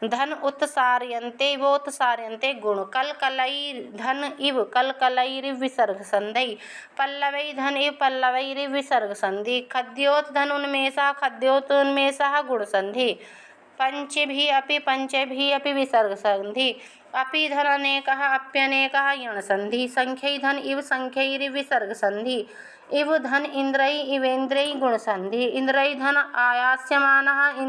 धन उत्सार्यन्ते इवोत्सार्यन्ते गुण। कलकलई धन इव कलकलैरिव विसर्ग संधि। पल्लवई धन इव पल्लवैरिव विसर्ग संधि। खद्योत धन उन्मेषः खद्योतोन्मेषः गुण संधि। पंचभिः अपि विसर्ग संधि। अपि धन अनेकः अप्यनेकः यण संधि। संख्यै धन इव संख्यैरिव विसर्ग संधि। इव धन इंद्रई इवेन्द्रई गुण संधि। इंद्रई धन आयास्यमानः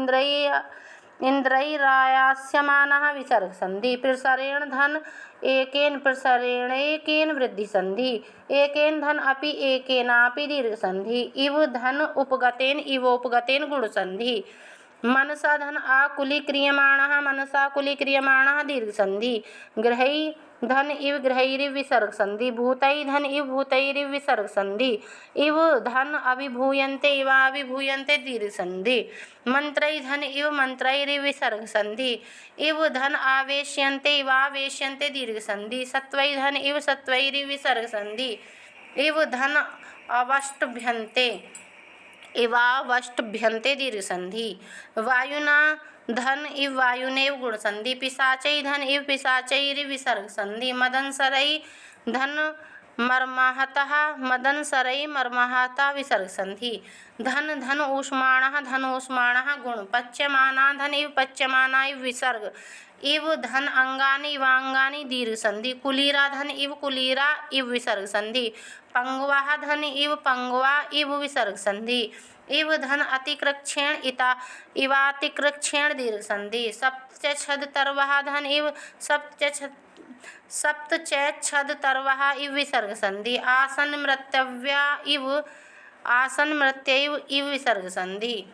इन्द्रैरायास्यमानः विसर्ग संधि। प्रसरेण धन एकेन प्रसरेणेकेन वृद्धि संधि। एकेन धन अपि एकेनापि दीर्घ संधि। इव धन उपगतेन इवोपगतेन गुण संधि। मनसा धन आकुली क्रियमाणः मनसा कुली क्रियमाणः दीर्घ संधि। ग्रहै धन इव ग्रहैरिव विसर्ग संधि। भूतै धन इव भूतैरिव विसर्ग संधि। इव धन अभिभूयन्ते इवाभिभूयन्ते दीर्घ संधि। मंत्रै धन इव मंत्रैरिव विसर्ग संधि। इव धन आवेश्यन्ते इवावेश्यन्ते दीर्घ संधि। सत्वै धन इव सत्वैरिव विसर्ग संधि। इव धन अवष्टभ्यन्ते इवावष्टभ्यन्ते दीर्घ संधि। वायुना धन इव वायुनेव गुण संधि। पिशाचै धन इव पिशाचैरिव विसर्ग संधि। मदनसरै धन मर्माहतः मदनसरै मर्माहतः विसर्ग संधि। धन धन ऊष्माणः धन ऊष्माणः गुण। पच्यमाना धन इव पच्यमाना इव विसर्ग। इव धन अंगानि इवांगानि दीर्घ संधि। कुलीरा धन इव कुलीरा इव विसर्ग संधि। पंगवा धन इव पंगवा इव विसर्ग संधि। इव धन अतिकृक्षेण इवातिकृक्षेण दीर्घ संधि। सप्तछदतर्वः धन इव सप्तचैच्छदतर्वः इव विसर्ग संधि। आसन मृत्यव्या इव आसन मृत्यैव इव विसर्ग संधि।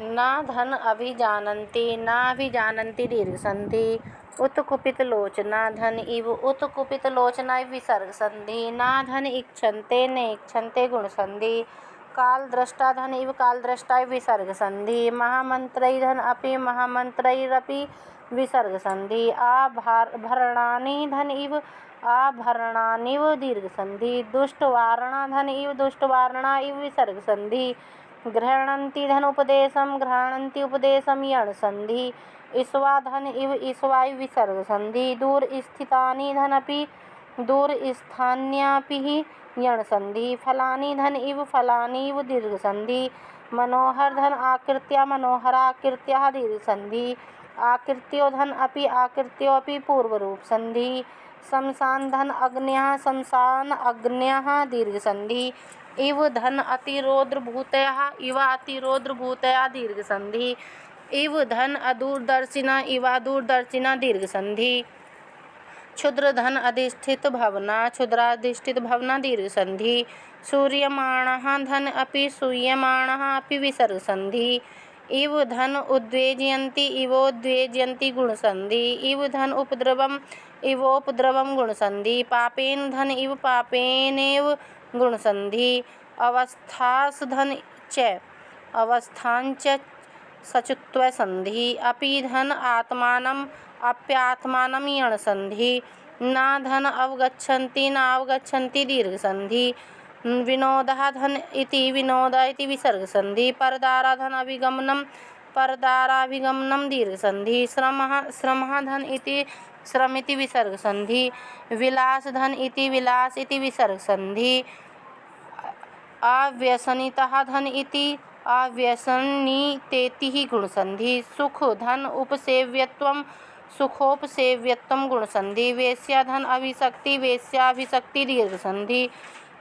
ना धन अभिजानन्ति नाभिजानन्ति दीर्घ संधि। उत्कुपित लोचना धन इव उत्कुपित लोचना इव विसर्ग संधि। ना धन इक्षन्ते न इक्षन्ते गुण संधि। काल दृष्टा धन इव काल दृष्टा इव विसर्ग संधि। महामंत्रै धन अपि महामंत्रैरपि विसर्ग संधि। आभरणानि धन इव आभरणानिव दीर्घ संधि। दुष्टवारणा धन इव दुष्टवारणा इव विसर्ग संधि। गृह्णन्ति धन उपदेशम गृह्णन्ति उपदेशम यण संधि। ईश्वा धन इव ईश्वा इव विसर्ग संधि। दूर स्थितानि धन अपि दूर स्थान्यापि यण संधि। फलानि धन इव फलानि इव दीर्घ संधि। मनोहर धन आकृत्या मनोहराकृत्या दीर्घ संधि। आकृत्यो धन अपि आकृत्यो अपि पूर्व रूप संधि। शमशान धन अग्न्यः शमशान अग्न्यः दीर्घ संधि। इव धन अतिरौद्र भूतयः इव अतिरौद्र भूतया दीर्घ संधि। इव धन अदूरदर्शिना इवा दूरदर्शिना दीर्घ संधि। क्षुद्र धन अधिष्ठित भवना क्षुद्राधिष्ठित भवना दीर्घ संधि। सूयमाणः धन अपि सूयमाणः अपि विसर्ग संधि। इव धन उद्वेजयन्ति इवोद्वेजयन्ति गुण संधि। इव धन उपद्रवम इवोपद्रवम गुण संधि। पापेन धन इव पापेनेव गुण संधि। अवस्थास धन च अवस्थांच सचुत्व संधि। अपि धन आत्मानम अप्यात्मानम यण संधि। ना धन अवगच्छन्ति नावगच्छन्ति दीर्घ संधि। विनोदः धन इति विनोद इति विसर्ग संधि। परदारा धन अभिगमनम परदाराभिगमनम दीर्घ संधि। श्रमः धन इति श्रम इति विसर्ग संधि। विलास धन इति विलास इति विसर्ग संधि। अव्यसनितः धन इति अव्यसनितेति गुण संधि। सुख धन उपसेव्यत्वम सुखोपसेव्यत्वम गुण संधि। वेश्या धन अभिशक्ति वेश्याभिशक्ति दीर्घ संधि।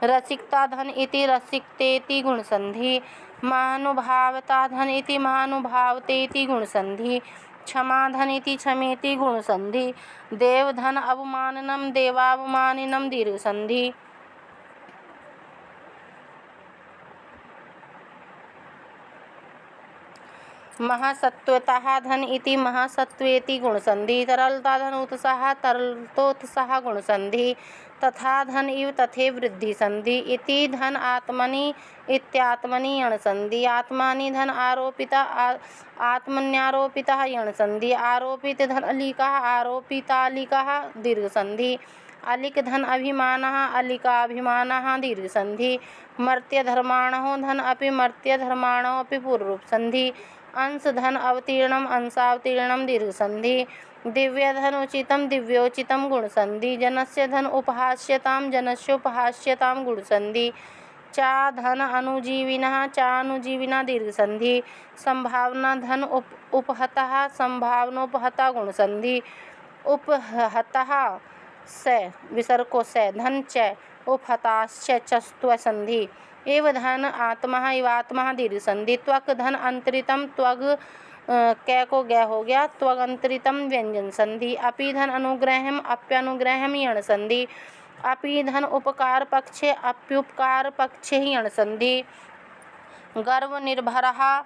रसिकता धन इति रसिकतेति गुण संधि। महानुभावता धन इति महानुभावतेति गुण संधि। क्षमा धन इति क्षमेति गुण संधि। देव धन अवमाननम देवावमानिनम दीर्घ संधि। महासत्वतः धन इति महासत्वेति गुण संधि। तरलता धन उत्साह तरलतोत्साह गुण संधि। तथा धन इव तथे वृद्धि संधि। इति धन आत्मनि इत्यात्मनि यण संधि। आत्मानि धन आरोपिता आत्मन्यारोपितः यण संधि। आरोपित धन अलिकः आरोपितालिकः दीर्घ संधि। अलिक धन अभिमानः अलिकाभिमानः दीर्घ संधि। मर्त्य धर्माणो धन अपि मर्त्य धर्माणो अपि पूर्वरूप संधि। अंश धन अवतीर्णम अंशावतीर्णम दीर्घ संधि। दिव्य धन उचितम दिव्योचितम गुण संधि। जनस्य धन उपहास्यताम जनस्योपहास्यताम गुण संधि। चा धन अनुजीविनः चानुजीविना दीर्घ संधि। संभावना धन उपहतः संभावनोपहता गुण संधि। उपहतः से विसर्ग को से धन च उपहताश्च चस्त्व संधि। एव धन आत्मा इवात्मा दीर्घ संधि। त्वक धन अंतरितम त्वग कै को गै हो गया, त्वगंतरितम व्यंजन संधि। अपि धन अनुग्रहम अप्यानुग्रहम यण संधि। अपि धन उपकार पक्षे अप्युपकार पक्षे यण संधि। गर्व निर्भरः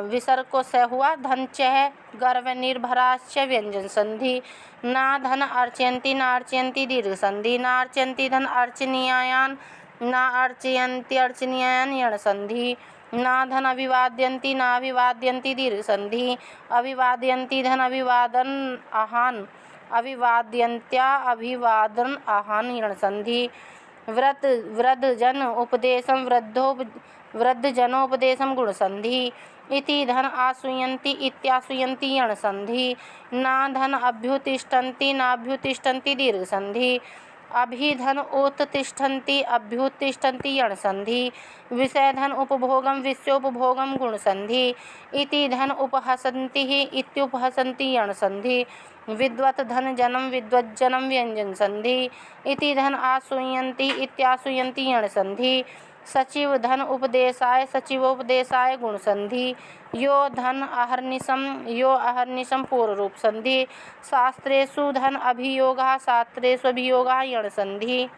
विसर्ग को स हुआ, धन चह गर्व निर्भराश्च व्यंजन संधि। ना धन अर्चयन्ति नार्चयन्ति दीर्घ संधि। नार्चयन्ति धन अर्चनीयान ना अर्चयन्ति अर्चनीयान यण संधि। ना धन अभिवाद्यन्ति नाभिवाद्यन्ति दीर्घ संधि। अभिवादयन्ति धन अभिवादन आहान अभिवाद्यन्त्या अभिवादन आहान यण संधि। वृद्ध जन उपदेशम वृद्ध जनोपदेशम गुण संधि। इति धन आसूयन्ति इत्यासूयन्ति यण संधि। ना धन अभ्युत्तिष्ठन्ति नाभ्युत्तिष्ठन्ति दीर्घ संधि। अभि धन उत्तिष्ठन्ति अभ्युत्तिष्ठन्ति यण संधि। विषय धन उपभोगम विषयोपभोगम गुण संधि। इति धन उपहसन्ति इत्युपहसन्ति यण संधि। विद्वत् धन जन्म विद्वज्जनम व्यंजन संधि। इति धन आसूयन्ति इत्यासूयन्ति यण संधि। सचिव धन उपदेशाय सचिवोपदेशाय गुण संधि। यो धन अहर्निशम पूर्व रूप संधि। शास्त्रेषु धन अभियोगः शास्त्रेषु अभियोगः यण संधि।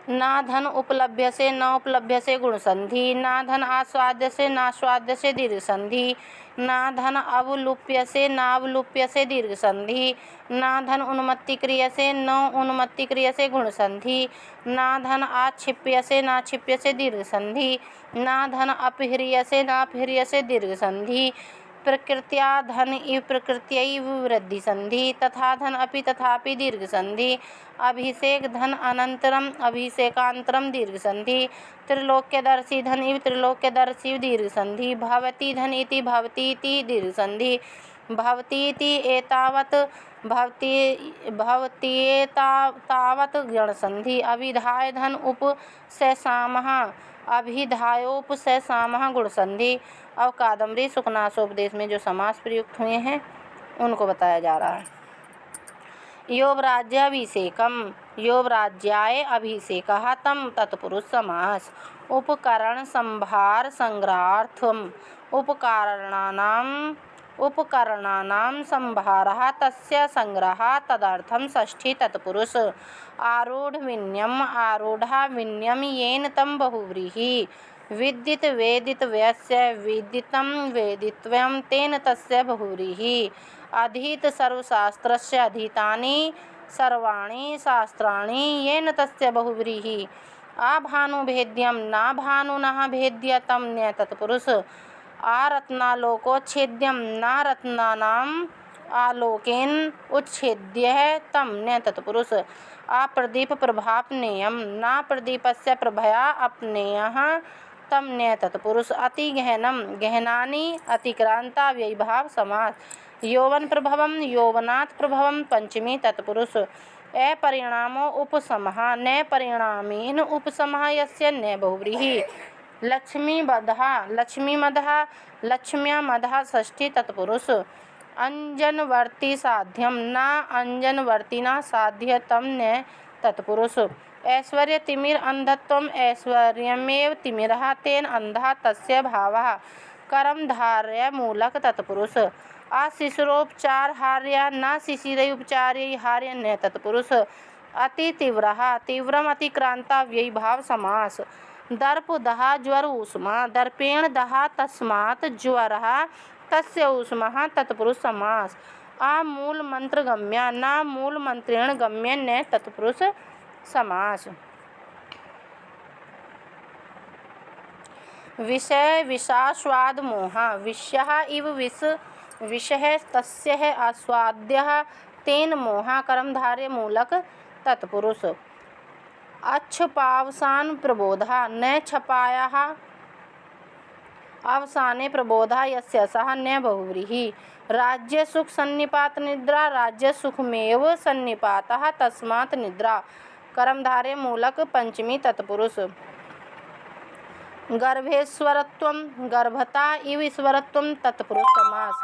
ना धन उपलभ्यसे न उपलभ्यसे गुण संधि। ना धन आस्वाद्यसे नास्वाद्यसे दीर्घ संधि। ना धन अवलुप्यसे नावलुप्यसे दीर्घ संधि। ना धन उन्मत्ति क्रियसे न उन्मत्ति क्रियसे गुण संधि। ना धन आक्षिप्यसे नाक्षिप्यसे दीर्घ संधि। ना धन अपह्रियसे नापह्रियसे दीर्घ संधि। प्रकृत्या धन इव प्रकृत्यैव वृद्धि संधि। तथा धन अपि तथापि दीर्घ संधि। अभिषेक धन अनंतरम अभिषेकांतरम दीर्घ संधि। त्रिलोक्यदर्शी धन इव त्रिलोक्यदर्शी दीर्घ संधि। भवति धन इति भवतीति दीर्घ संधि। भवतीति एतावत् भवत्येतावत् गण संधि। अभिधाय धन उप से सामः अभिधायोप से सामः गुण संधि। अब कादम्बरी सुखनासोपदेश में जो समास प्रयुक्त हुए हैं उनको बताया जा रहा है। योवराज्याभिषेकम योवराज्याय अभिषेकः तम तत्पुरुष समास। उपकरण संभार संग्रहार्थम उपकरणानां संभारः तस्य संग्रहः तदर्थं षष्ठी तत्पुरुष। आरूढविन्यम आरूढ़ा विन्यम येन तम बहुव्रीहि। विदित वेदित व्यस्य विदितं वेदित्वं तेन तस्य बहुव्रीहि। अधीत सर्वशास्त्रस्य अधीतानि सर्वाणि शास्त्राणि येन तस्य बहुव्रीहि। आभानुभेद्यं नाभानुनः भेद्यतं न तत्पुरुष। आरत्नालोकोच्छेद्यं न रत्नानाम् आलोकेन उच्छेद्यः तं न तत्पुरुष। अप्रदीप प्रभापनेयं न प्रदीपस्य प्रभया अपनेयः तम न तत्पुरुष। अति गहनम गहनानि अतिक्रांता व्ययभाव समास। यौवन प्रभवम यौवनात् प्रभवम पंचमी तत्पुरुष। अपरिणामो उपशमः न परिणामेन उपशमः यस्य न बहुव्रीहि। लक्ष्मीमदः लक्ष्म्यामदः षष्ठी तत्पुरुष। अंजनवर्ती साध्यम न अंजनवर्तिना साध्य तम न तत्पुरुष। ऐश्वर्य तिमिर अंधत्वम ऐश्वर्यमेव तिमिरः तेन अंधः तस्य भावः। कर्मधारय मूलक तत्पुरुष। अशिशिरोपचार हार्य न शिशिरै उपचार्य हार्य न तत्पुरुष। अति तीव्रः तीव्रम अतिक्रांता व्ययभाव समास। दर्प दहा ज्वर ऊष्मा दर्पेण दहा तस्मात् ज्वरः तस्य ऊष्मा तत्पुरुष समास। अमूल मंत्र गम्या न मूल मंत्रेण गम्य न तत्पुरुष समास। विषय विषास्वाद मोह विषयः इव विषय तस्य आस्वाद्यः तेन मोह कर्मधारय मूलक तत्पुरुष। अच्छपावसान प्रबोधः न छपायाः अवसाने प्रबोधः यस्य सः न बहुव्रीहि। राज्य सुख सन्निपात निद्रा राज्य सुखमेव सन्निपातः तस्मात् निद्रा। कर्मधारय मूलक पंचमी तत्पुरुष। गर्भेश्वरत्वं गर्भता इव ईश्वरत्वं तत्पुरुष समास।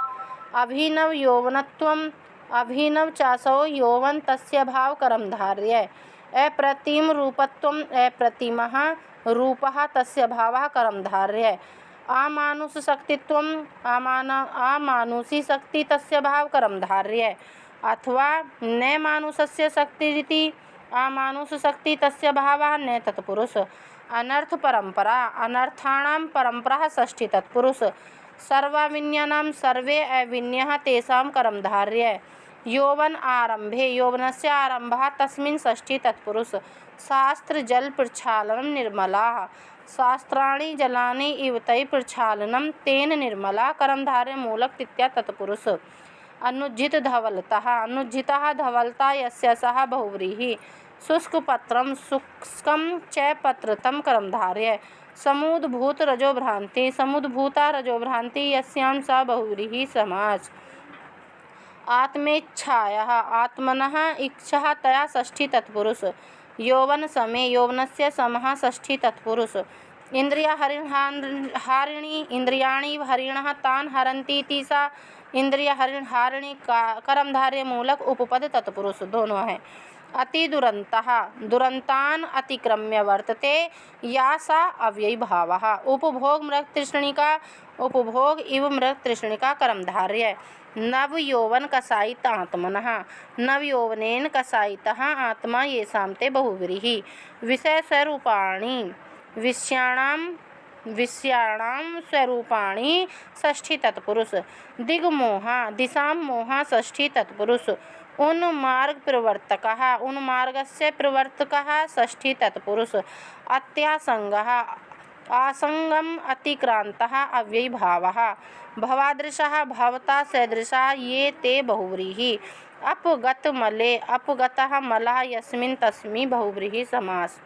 अभिनव यौवनत्वं अभिनव चासो यौवन तस्य भाव कर्मधारय। अप्रतिम रूपत्वम् अप्रतिमः रूपः तस्य भावः कर्मधारय। अमानुषशक्तित्वम् अमानुषी शक्ति तस्य भाव कर्मधारय। अथवा न मानुषस्य शक्तिरिति अमानुषशक्ति तस्य भावः न तत्पुरुष। अनर्थ परंपरा अनर्थाणां परंपरा षष्ठी तत्पुरुष। सर्वाविन्यानां सर्वे अविन्यः तेषां कर्मधारय। यौवन आरंभे यौवनस्य आरंभः तस्मिन् षष्ठी तत्पुरुष। शास्त्र जल प्रक्षालनं निर्मलाः शास्त्राणि जलानि इव तैः प्रक्षालनं तेन निर्मला कर्मधारय मूलक तृतीया तत्पुरुष। अनुज्झित धवलतः अनुज्झितः धवलता यस्य सः बहुव्रीहि। शुष्कपत्रं शुष्कं च पत्रतं कर्मधारय। समुद्भूत रजोभ्रांति समुद्भूता रजोभ्रांति यस्यां सा बहुव्रीहि समास। आत्मेच्छायाः आत्मनः इच्छा तया षष्ठी तत्पुरुष। यौवन समय यौवनस्य समः षष्ठी तत्पुरुष। इंद्रिया हारिणी इंद्रियाणि हरिणः तान् हरन्तीति सा इंद्रिया हारिणी कर्मधारय मूलक उपपद तत्पुरुष दोनों है। अति दुरंतः दुरंतान अतिक्रम्य वर्तते या सा अव्ययी भावः। उपभोग मृग तृष्णिका उपभोग इव मृग तृष्णिका कर्मधारय। नव यौवन कसायित आत्मनः नवयौवनेन कसायितः आत्मा येषां ते बहुव्रीहि। विषय स्वरूपाणि विषयाणां स्वरूपाणि षष्ठी तत्पुरुष। दिग्मोहा दिशां मोहा षष्ठी तत्पुरुष। उन्मार्ग प्रवर्तकः उन्मार्गस्य प्रवर्तकः षष्ठी तत्पुरुष। अत्यासंगः आसंगम अतिक्रांतः अव्ययी भावः। भवादृशः भवता सदृशः ये ते बहुव्रीहि। अपगत मले अपगतः मलः यस्मिन् तस्मिन् बहुव्रीहि समास।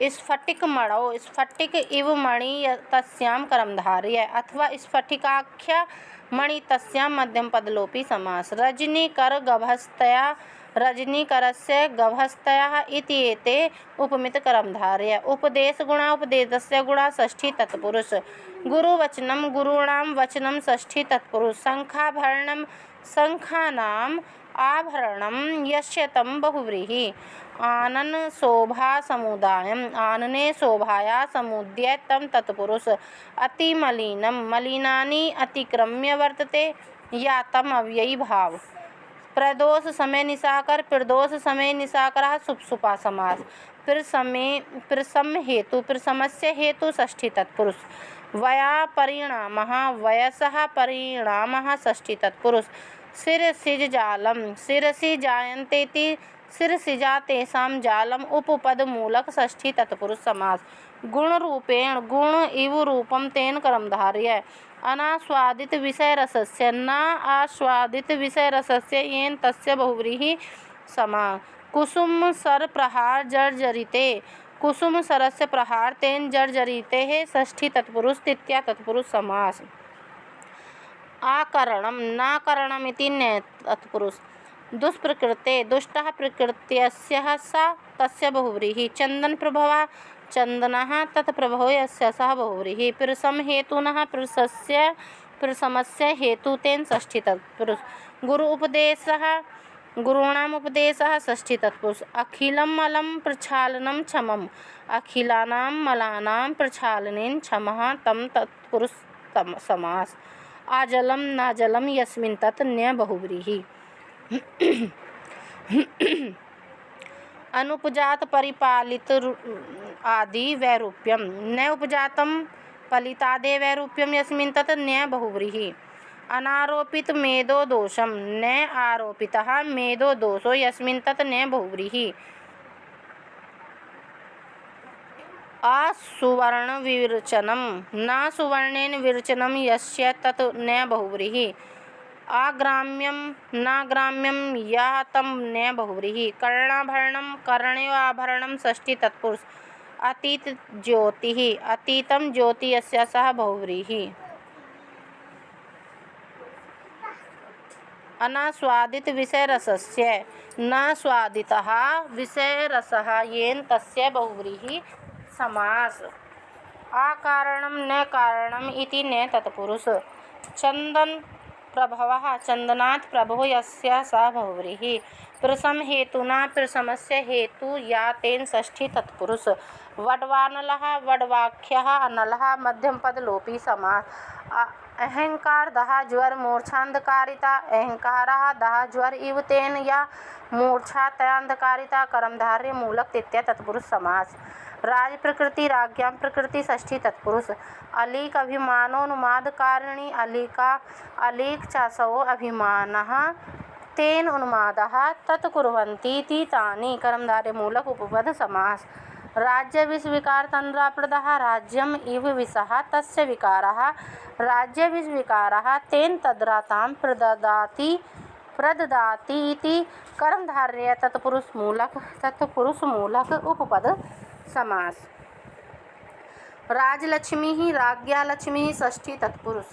स्फटिक मणौ स्फटिक इव मणि तस्यां कर्मधारय। अथवा स्फटिकाख्य मणि तस्यां मध्यम पदलोपी समास। रजनीकर गभस्तया रजनीकरस्य गभस्तया इति एते उपमित कर्मधारय। उपदेश गुणा उपदेशस्य गुणा षष्ठी तत्पुरुष। गुरुवचनं गुरूणां वचनं षष्ठी तत्पुरुष। शंखाभरणं शंखानाम् आभरणं यस्य तं बहुव्रीहि। आनन शोभा समुदायम् आनने शोभाया समुदय तं तत्पुरुष। अतिमलिनं मलिनानि अतिक्रम्य वर्तते या तम अव्ययी भाव। प्रदोष समय निशाकर प्रदोष समय निशाकरः सुप्सुपा समास। प्रसम हेतु प्रसमस्य हेतु षष्ठी तत्पुरुष। वया परिणामः वयसः परिणामः षष्ठी तत्पुरुष। शिरसिज जालम शिरसि जायन्तेति शिरसिजा तेषां जालम उपपद मूलक षष्ठी तत्पुरुष समास। गुण रूपेण गुण इव रूपम तेन कर्मधारय। अनास्वादित विषय रसस्य न आस्वादित विषय रसस्य येन तस्य बहुव्रीहि समास। कुसुम सर प्रहार जर्जरिते कुसुम सरस्य प्रहार तेन जर्जरिते षष्ठी तत्पुरुष तृतीया तत्पुरुष समास। आकरणं नाकरणमिति न तत्पुरुष। दुष्प्रकृते दुष्टः प्रकृत्यस्य सा तस्य बहुव्रीहि। चंदन प्रभवः चंदनः तत्प्रभवो यस्य सः बहुव्रीहि। प्रसम हेतुनः प्रसमस्य हेतु तेन षष्ठी तत्पुरुष। गुरु उपदेशः गुरूणाम् उपदेशः षष्ठी तत्पुरुष। अखिलं मलं प्रक्षालनं क्षमम् अखिलानां मलानां प्रक्षालनेन क्षमः तं तत्पुरुष समास। आजलं नाजलं यस्मिन् तत् न बहुव्रीहि। अनुपजात परिपालित आदि वैरूप्यम न उपजातं पलितादे वैरूप्यम यस्मिन् तत् न बहुव्रीहि। अनारोपित मेदो दोषम न आरोपितः मेदो दोषो यस्मिन् तत् न बहुव्रीहि। असुवर्ण विरचनम न सुवर्णेन विरचनम यस्य तत् न बहुव्रीहि। आग्राम्यम नाग्राम्यम या तम न बहुव्रीहि। कर्णाभरणं कर्णेवाभरणं षष्ठी तत्पुरुष। अतीत ज्योतिः अतीतं ज्योति यस्य सः बहुव्रीहि। अनास्वादित विषय रसस्य न स्वादितः विषय रसः येन तस्य बहुव्रीहि समास। अकारणं न कारणम् इति न तत्पुरुष। चंदन प्रभवः चन्दनात् प्रभो यस्य स बहुव्रीहि। प्रसम हेतुना प्रसमस्य हेतु या तेन षष्ठी तत्पुरुष। वड्वानलः वड्वाख्यः अनलः मध्यम पद लोपी समास। अहंकार दहा ज्वर मूर्छांधकारिता अहंकारः दहा ज्वर इव तेन या मूर्छा तयांधकारिता कर्मधारय मूलक तृतीय तत्पुरुष समास। राज प्रकृति राज्ञां प्रकृति षष्ठी तत्पुरुष। अलीक अभिमानोन्माद कारिणी अलीका अलीक चासो अभिमानः तेन उन्मादः तत्कुर्वन्तीति तानि कर्मधारय मूलक उपपद समास। राज्य विषविकार तन्द्राप्रदः राज्यम इव विषः तस्य विकारः राज्य विषविकारः तेन तद्रातां प्रददाति इति कर्मधारय तत्पुरुष मूलक उपपद समास। राजलक्ष्मी राज्ञा लक्ष्मी षष्ठी तत्पुरुष।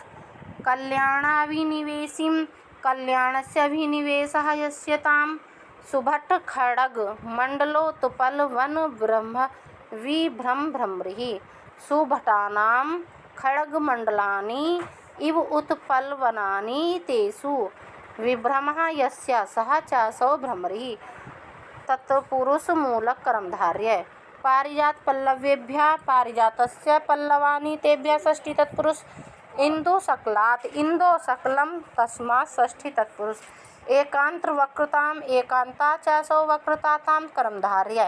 कल्याणाभिनिवेशीं कल्याणस्य अभिनिवेशः यस्य तां सुभट खड्ग मंडलोत्पल वन ब्रह्म विभ्रम भ्रमरिः। सुभटानां खड्गमण्डलानि इव उत्पलवनानि तेषु विभ्रमः यस्य सः च सौ भ्रमरिः। तत्पुरुष मूलक कर्मधारय। पारिजात पल्लवेभ्यः पारिजातस्य पल्लवानि तेभ्यः षष्ठी तत्पुरुष। इंदु सकलात् इंदो सकलं तस्मात् षष्ठी तत्पुरुष। एकांत्र वक्रताम एकांता च सौ वक्रतातां कर्मधारय।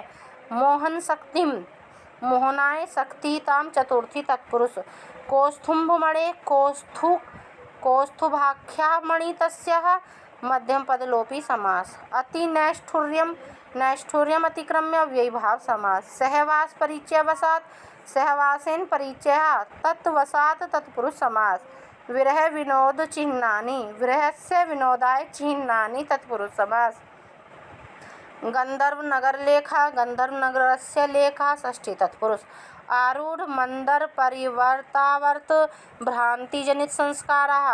मोहन शक्तिम मोहनाय शक्तितां चतुर्थी तत्पुरुष। कौस्तुभमणे कौस्तुभाख्या मणि तस्याः मध्यम पद लोपी समास। अति नैष्ठुर्यम अतिक्रम्य व्ययभाव समास। सहवास परिचय वसात सहवासेन परिचयः तत्वसात तत्पुरुष समास। विरह विनोद चिह्नानि विरहस्य विनोदाय चिह्नानि तत्पुरुष समास। गंधर्व नगर लेखा गंधर्व नगरस्य लेखा षष्ठी तत्पुरुष। आरूढ़ मंदर परिवर्तावर्त भ्रांति जनित संस्कारः।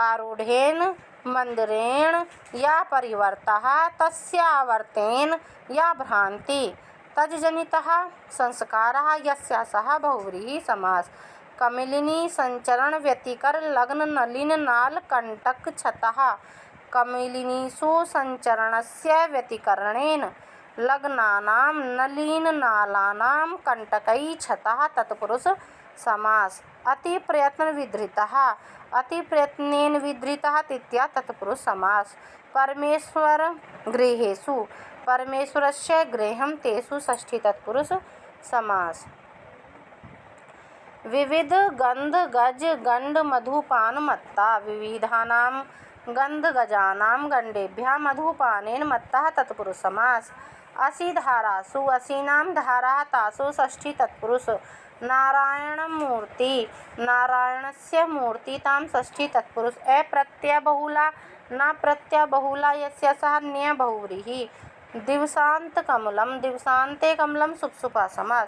आरूढ़ेन मंदिरेण या परिवर्तः तस्यावर्तेन या भ्रांति तज्जनितः संस्कारः यस्य सः बहुव्रीहि समास। कमिलिनी संचरण व्यतिकर लग्न नलिन नाल कंटक छतः। कमिलिनीषु संचरणस्य व्यतिकरणेन लग्नानां नलिन नालानां कंटकै छतः तत्पुरुष समास। अति प्रयत्न विधृतः अति प्रयत्नेन विधृतः तृतीया तत्पुरुष समास। परमेश्वर गृहेषु परमेश्वरस्य गृहं तेषु षष्ठी तत्पुरुष समास। विविध गंध गज गंड मधुपान मत्ता विविधानां गंध गजानां गंडेभ्यः मधुपानेन मत्तः तत्पुरुष समास। असी धारासु असीनां धाराः तासु षष्ठी तत्पुरुष। नारायणमूर्ति नारायणस्य मूर्ति तां षष्ठी तत्पुरुष। अप्रत्ययबहुला न प्रत्ययबहुला यस्य सः न्य बहुव्रीहि। दिवसांत कमलम दिवसांते कमलम सुप्सुपा समास।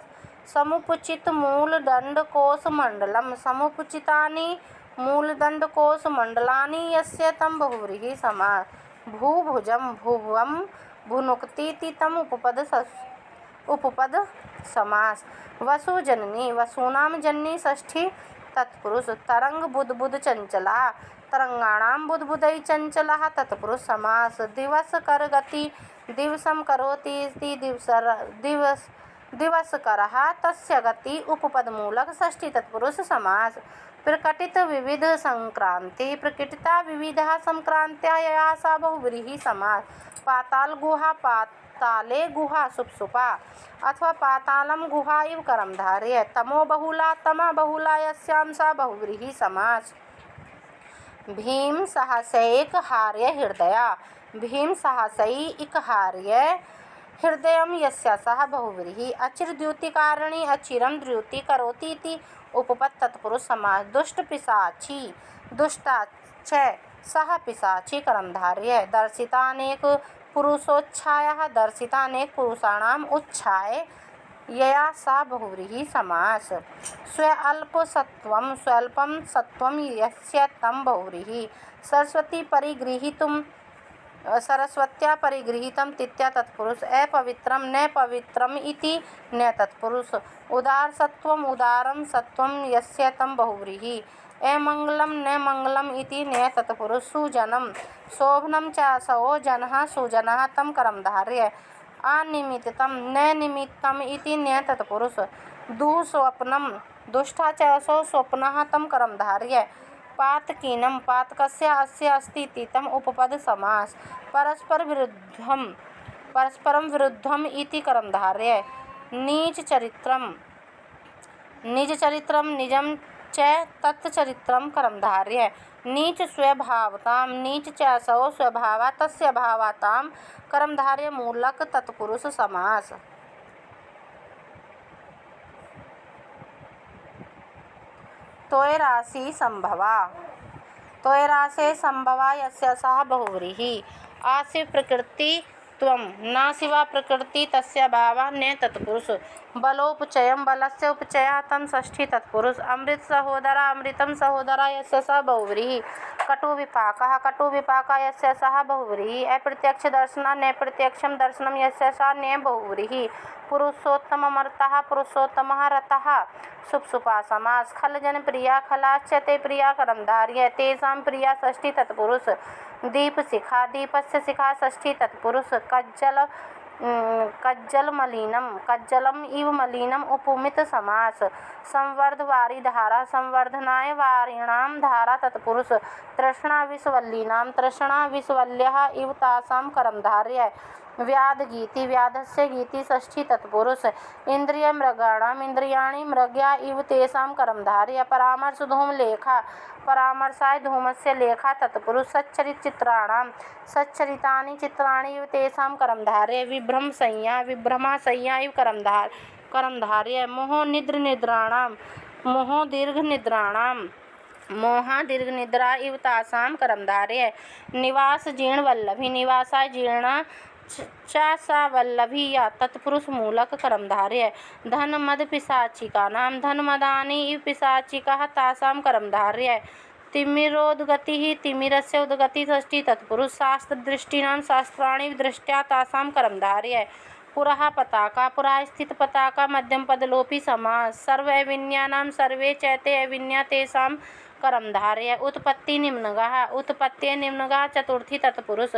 समुपचित मूलदंड कोश मंडलम समुपचितानि मूलदंडकोश मंडलानि यस्य तं बहुव्रीहि समास। भूभुजम भुवम भुनुक्तीति तम उपपद समास। वसुजननी वसूनां जननी षष्ठी तत्पुरुष। तरंग बुद्बुद चंचला तरंगाणां बुद्बुदै चंचलः तत्पुरुष समास। दिवस कर गति दिवसम करोति इति दिवसकरः तस्य गति उपपद मूलक षष्ठी तत्पुरुष समास। प्रकटित विविध संक्रांति प्रकटिता विविधः संक्रांत्या यया सा बहुव्रीहि समास। पाताल गुहा पाताले गुहा सुप्सुपा अथवा पातालम गुहा इव कर्मधारय। तमो बहुला तमा बहुला यस्यां सा बहुव्रीहि समास। भीम साहसैक हार्य हृदया भीम साहसैक हार्य हृदयं यस्य सः बहुव्रीहि। अचिर द्युतिकारिणी अचिरम द्युति करोति इति उपपद तत्पुरुष समास। दुष्ट पिशाची दुष्टाच सः पिशाची कर्मधारय। दर्शितानेक पुरुषोच्छायाः दर्शितानेक पुरुषाणाम् उच्छाय यया सा बहुव्रीहि समास। स्वल्पसत्वं स्वल्पं सत्वं यस्य तं बहुव्रीहि। सरस्वत्या परिगृहीतं तृतीया तत्पुरुष। अपवित्रं न पवित्रम् इति न तत्पुरुष। उदार सत्वम उदारम सत्वम यस्य तं बहुव्रीहि। अमङ्गलं न मङ्गलम् इति न तत्पुरुष सुजनं शोभनं च सो जनः सुजनः तं करं धारय अनिमित्तं न निमित्तम् इति न तत्पुरुष दुःस्वप्नं दुष्टा च सो स्वप्नः तं करं धारय पातकीनं पातकस्य अस्य अस्ति इति तम् उपपद समास परस्परं विरुद्धम् इति करं धारय नीचचरित्रं निजचरित्रं निजं च तत्चरित्रं करं धारय नीच स्वभावतां नीच च सौ स्वभावा तस्य भावातां करं धारय मूलक तत्पुरुष समास। तोयराशि संभवा तोयराशे संभवा यस्य सः बहुव्रीहिः आसि प्रकृति त्वं न शिवा प्रकृति तस्य भावा न तत्पुरुष बलोपचयं बलस्य उपचयः तं षष्ठी तत्पुरुष अमृत सहोदरा अमृतं सहोदरा यस्य सः बहुव्रीहिः कटुविपाकः कटुविपाकः यस्य सः बहुव्रीहिः अप्रत्यक्ष दर्शनः न प्रत्यक्षं दर्शनं यस्य सः न बहुव्रीहिः पुरुषोत्तममर्तः पुरुषोत्तमः रतः शुभशुभा समास खलजन प्रिया खलाश्च ते प्रिया करं धारय तेषां प्रिया षष्ठी तत्पुरुष दीपशिखा दीपस्य शिखा षष्ठी तत्पुरुष कज्जलम इव मलिनम उपमित समास संवर्धवारी धारा संवर्धनाय वारिणां धारा तत्पुरुष तृष्णा विषवल्लीनां तृष्णा विषवल्यः इव तासां करं धारय व्याधगीति व्याधस्य गीति षष्ठी तत्पुरुष इंद्रियमृगाणाम् इंद्रियाणि मृग्या इव तेषां करं धारय परामर्श धूमलेखा परामर्शाय धूमस्य लेखा तत्पुरुष सच्चरितचित्राणां सच्चरितानि चित्राणि इव तेषां करं धारय विभ्रम संज्ञा विभ्रमा संज्ञा इव करं धारय मोहनिद्राणां मोहदीर्घनिद्राणां मोहा दीर्घ निद्रा इव तासां करं धारय निवास जीर्ण वल्लभी निवासाय जीर्ण चा सा वल्लभी या तत्पुरुष मूलक करं धारय धन मद पिशाचिकानां धनमदानि इव पिशाचिकाः तासां करं धारय तिमिरोद्गतिः तिमिरस्य उद्गतिः षष्ठी तत्पुरुष शास्त्रदृष्टीनां शास्त्राणि दृष्ट्या तासां करं धारय पुरः पताका पुरः स्थित पताका मध्यमपदलोपी समास सर्व अविन्यानां सर्वे चैते अविन्या तेषां करं धारय उत्पत्ति निम्नगः उत्पत्ति निम्नगः चतुर्थी तत्पुरुष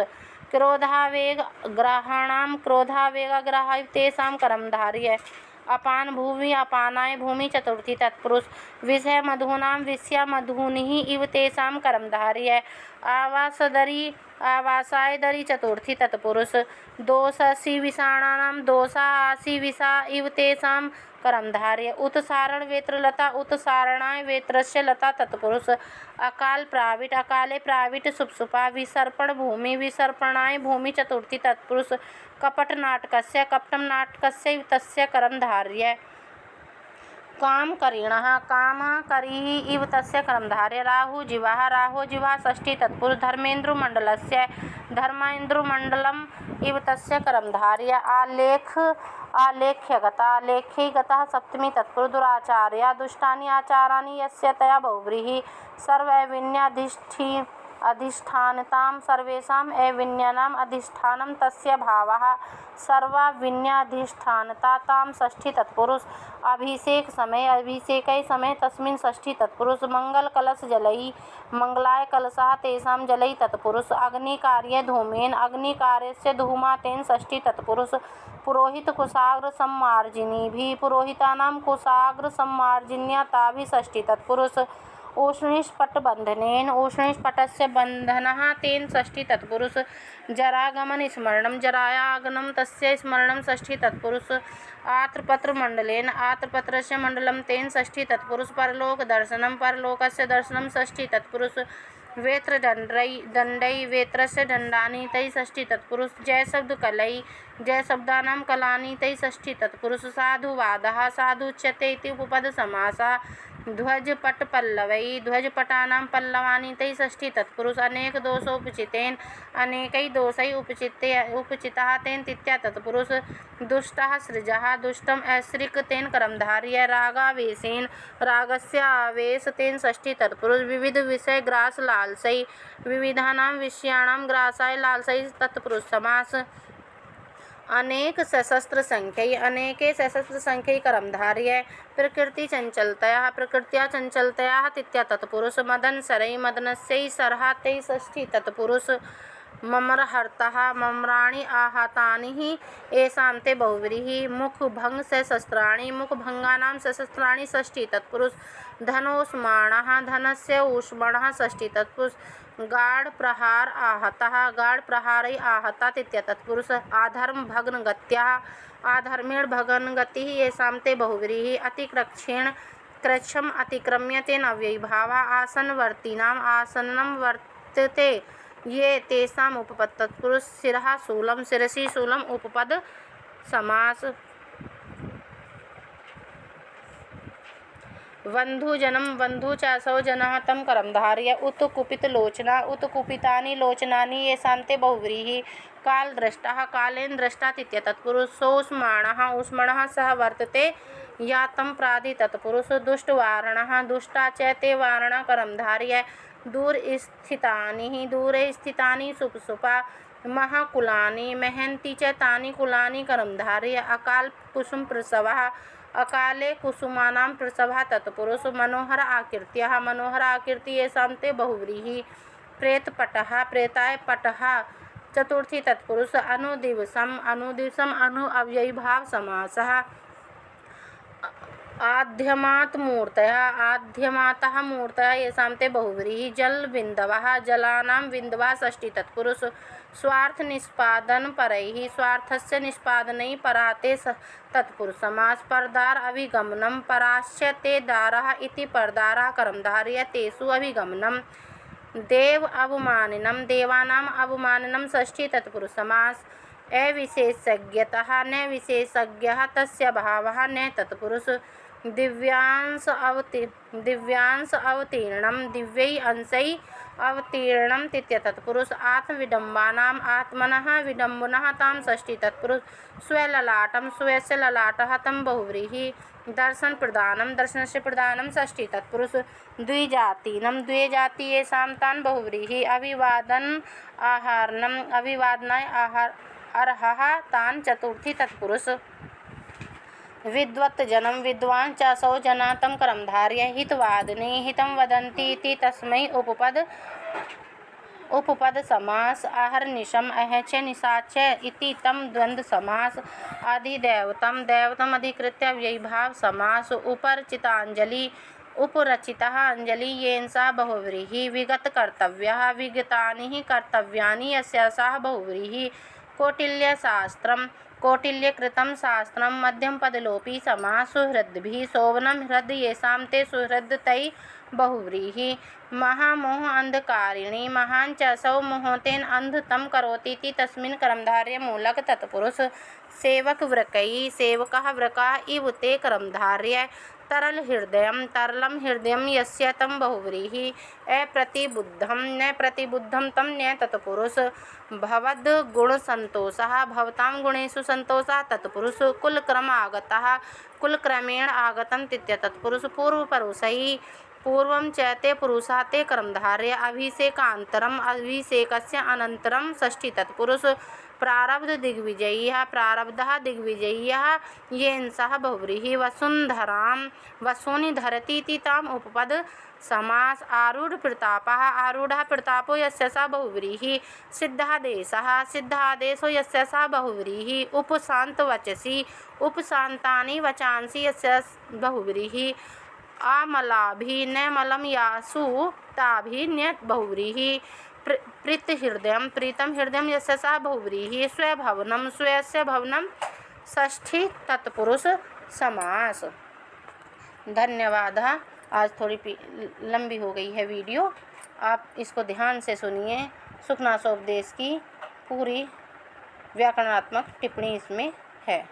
क्रोधावेग ग्रहाणां क्रोधावेगग्रहा तेषां करं धारय अपान भूमि अपानाय भूमि चतुर्थी तत्पुरुष विषय मधूनां विषया मधूनिः इव तेषां करं धारय आवासदरी आवासाय दरी चतुर्थी तत्पुरुष दोषसि विषाणानां दोषा आसि विषा इव तेषां करं धारय उत्सारण वेत्रलता उत्सारणाय वेत्रस्य लता तत्पुरुष अकाल प्राविट अकाले प्राविट शुभशुभा विसर्पण भूमि विसर्पणाय भूमि चतुर्थी तत्पुरुष कपट नाटकस्य कपटं नाटकस्य तस्य करं धारय कामकरिणः कामकरिः इव तस्य करं धारय राहुजिह्वा षष्ठी तत्पुरुष धर्मेन्द्रमण्डलस्य धर्मेन्द्रमण्डलम् इव तस्य करं धारय आलेख्यगतः सप्तमी तत्पुरुष दुराचार्या दुष्टानि आचाराणि यस्य तया बहुव्रीहिः सर्व अधिष्ठानतां सर्वेषाम् अविन्यानाम् अधिष्ठानं तस्य भावः सर्वाविन्याधिष्ठानता तां षष्ठी तत्पुरुष अभिषेक समय तस्मिन् षष्ठी तत्पुरुष मंगलकलश जलैः मंगलाय कलशः तेषां जलैः तत्पुरुष अग्निकार्ये धूमेन अग्निकार्यस्य धूमातेन षष्ठी तत्पुरुष पुरोहित कुशाग्र सम्मार्जिनीभिः पुरोहितानां कुशाग्र सम्मार्जिन्या ताभिः षष्ठी तत्पुरुष उष्णिष्पटबन्धनेन उष्णिष्पटस्य बन्धनः तेन षष्ठी तत्पुरुष जरागमन स्मरणं जरायागमनं तस्य स्मरणं षष्ठी तत्पुरुष आत्रपत्रमण्डलेन आत्रपत्रस्य मण्डलं तेन षष्ठी तत्पुरुष परलोकदर्शनं परलोकस्य दर्शनं षष्ठी तत्पुरुष वेत्रदण्डै वेत्रस्य दण्डानि तै षष्ठी तत्पुरुष जयशब्दकलैः जयशब्दानां कलानि तै षष्ठी तत्पुरुष साधुवादः साधुच्यते इति उपपदसमासः ध्वजपटपल्लवै ध्वजपटानां पल्लवानि तै षष्ठी तत्पुरुष अनेकदोषोपचितेन अनेकै दोषै उपचितः तेन तिथ्या तत्पुरुष दुष्टः सृजः दुष्टम् ऐश्रिक तेन करं धारय रागावेशेन रागस्य आवेश तेन षष्ठी तत्पुरुष विविध विषय ग्रास लालसै विविधानां विषयाणां ग्रासाय लालसै तत्पुरुष समास अनेक सशस्त्र संख्यै अनेके सशस्त्र संख्यै कर्मधारय प्रकृति चंचलतया प्रकृत्या चंचलतया तिथ्या तत्पुरुष मदन सरै मदनस्यै सरहा तै षष्ठी तत्पुरुष ममरहर्तः मम्राणि आहतानि हि येषां ते बहुव्रीहि मुखभंग सशस्त्राणि मुखभंगानां सशस्त्राणि षष्ठी तत्पुरुष धनोष्माणः धनस्य ऊष्मणः षष्ठी तत्पुरुष गाढ़ प्रहार आहतः गाढ़ प्रहारै आहता तिथ्या तत्पुरुष आधर्म भग्न गत्याः आधर्मेण भग्न गतिः येषां ते बहुव्रीहि अतिक्रक्षेण कृच्छम् अतिक्रम्य तेन अव्ययीभावः आसन्नवर्तिनाम् आसन्नं वर्तते ये तेषाम् उपपद तत्पुरुष शिरः शूलं शिरसि शूलम् उपपद समास बन्धुजनं बन्धु चासौ जनः तं कर्मधारय उत कुपित लोचना उत कुपितानि लोचनानि येषां ते बहुव्रीहि कालदृष्टः कालेन दृष्टा तिथ्य तत्पुरुष सोष्माणः ऊष्मणः सह वर्तते या तं प्राधि तत्पुरुष दुष्टवारणः दुष्टा च ते वारणा कर्मधारय दूरस्थितानि दूरे स्थितानि सुपसुपा महाकुलानि महन्ति च तानि कुलानि कर्मधारय अकाल कुसुम प्रसवः अकाले कुसुमानां प्रसवः तत्पुरुष मनोहर आकृत्यः मनोहर आकृति येषां ते बहुव्रीहि प्रेतपटः प्रेताय पटः चतुर्थी तत्पुरुष अनुदिवसम् अनुदिवसम् अनु अव्ययीभाव समासः आद्यमात् मूर्तयः आद्यमातः मूर्तयः येषां ते बहुव्रीहि जलबिन्दवः जलानां बिन्दवः षष्ठी तत्पुरुष स्वार्थ निष्पादन परैः स्वार्थस्य निष्पादनै पराते तत्पुरुष समास परदार अभिगमनं पराश्च ते दारः इति परदारः कर्मधारय तेषु अभिगमनं देव अवमाननं देवानाम् अवमाननं षष्ठी तत्पुरुष समास अविशेषज्ञतः न विशेषज्ञः तस्य भावः न तत्पुरुष दिव्यांश अवतीर्णं दिव्यै अंशै अवतीर्णं तिथ्य तत्पुरुष आत्मविडम्बानाम् आत्मनः विडम्बनः तां षष्ठी तत्पुरुष स्वललाटं स्वस्य ललाटः तं बहुव्रीहि दर्शन प्रदानं दर्शनस्य प्रदानं षष्ठी तत्पुरुष द्विजातीनं द्विजाति येषां तान् बहुव्रीहि अभिवादन आहारणम् अभिवादनाय अर्हः तान् चतुर्थी तत्पुरुष विद्वत्तजनं विद्वान् चासौ जना तं कर्मधारय हितवादिने हितं वदन्ति इति तस्मै उपपद समास अहर्निशम् अहच निशाच इति तं द्वन्द्व समास अधिदैवतं दैवतम् अधिकृत्य अव्ययीभाव समास उपरचिताञ्जलि उपरचितः अंजलि येन सा बहुव्रीहि विगतकर्तव्यः विगतानि हि कर्तव्यानि यस्याः बहुव्रीहि कौटिल्यशास्त्रं कौटिल्यकृतं शास्त्रं मध्यमपदलोपी समास सुहृद्भिः शोभनं हृद येषां ते सुहृद तै बहुव्रीहि महामोह अंधकारिणी महान् च सौ मोहतेन अंध तं करोतीति तस्मिन् कर्मधारय मूलक तत्पुरुष सेवक वृकैः सेवकः वृकाः इव ते कर्मधारय तरल तरलं हृदयं यस्य तं बहुव्रीहि अप्रतिबुद्धं न प्रतिबुद्धं तं न तत्पुरुष भवद्गुणसन्तोषः भवतां गुणेषु सन्तोषः तत्पुरुष कुलक्रमागतः कुलक्रमेण आगतं तिथ्य तत्पुरुष पूर्वपुरुषैः पूर्वं च ते पुरुषा ते कर्मधारय अभिषेकान्तरम् अभिषेकस्य अनन्तरं षष्ठी तत्पुरुष प्रारब्ध दिग्विजयः प्रारब्धः दिग्विजयः येन सह बहुव्रीहि वसुन्धरां वसूनि धरतीति ताम् उपपद समास आरूढ़ प्रतापः आरूढ़ः प्रतापो यस्य सा बहुव्रीहि सिद्धादेशः सिद्धादेशो यस्य सा बहुव्रीहि उपशान्तवचसि उपशान्तानि वचांसि यस्य बहुव्रीहि आमलाभि न मलं यासु ताभि न बहुव्रीहि प्रीतहृदयं प्रीतं हृदयं यस्य सा बहुव्रीहि स्वभवनं स्वस्य भवनं षष्ठी तत्पुरुष समास। धन्यवाद। आज थोड़ी लंबी हो गई है वीडियो, आप इसको ध्यान से सुनिए। सुखनासोपदेश की पूरी व्याकरणात्मक टिप्पणी इसमें है।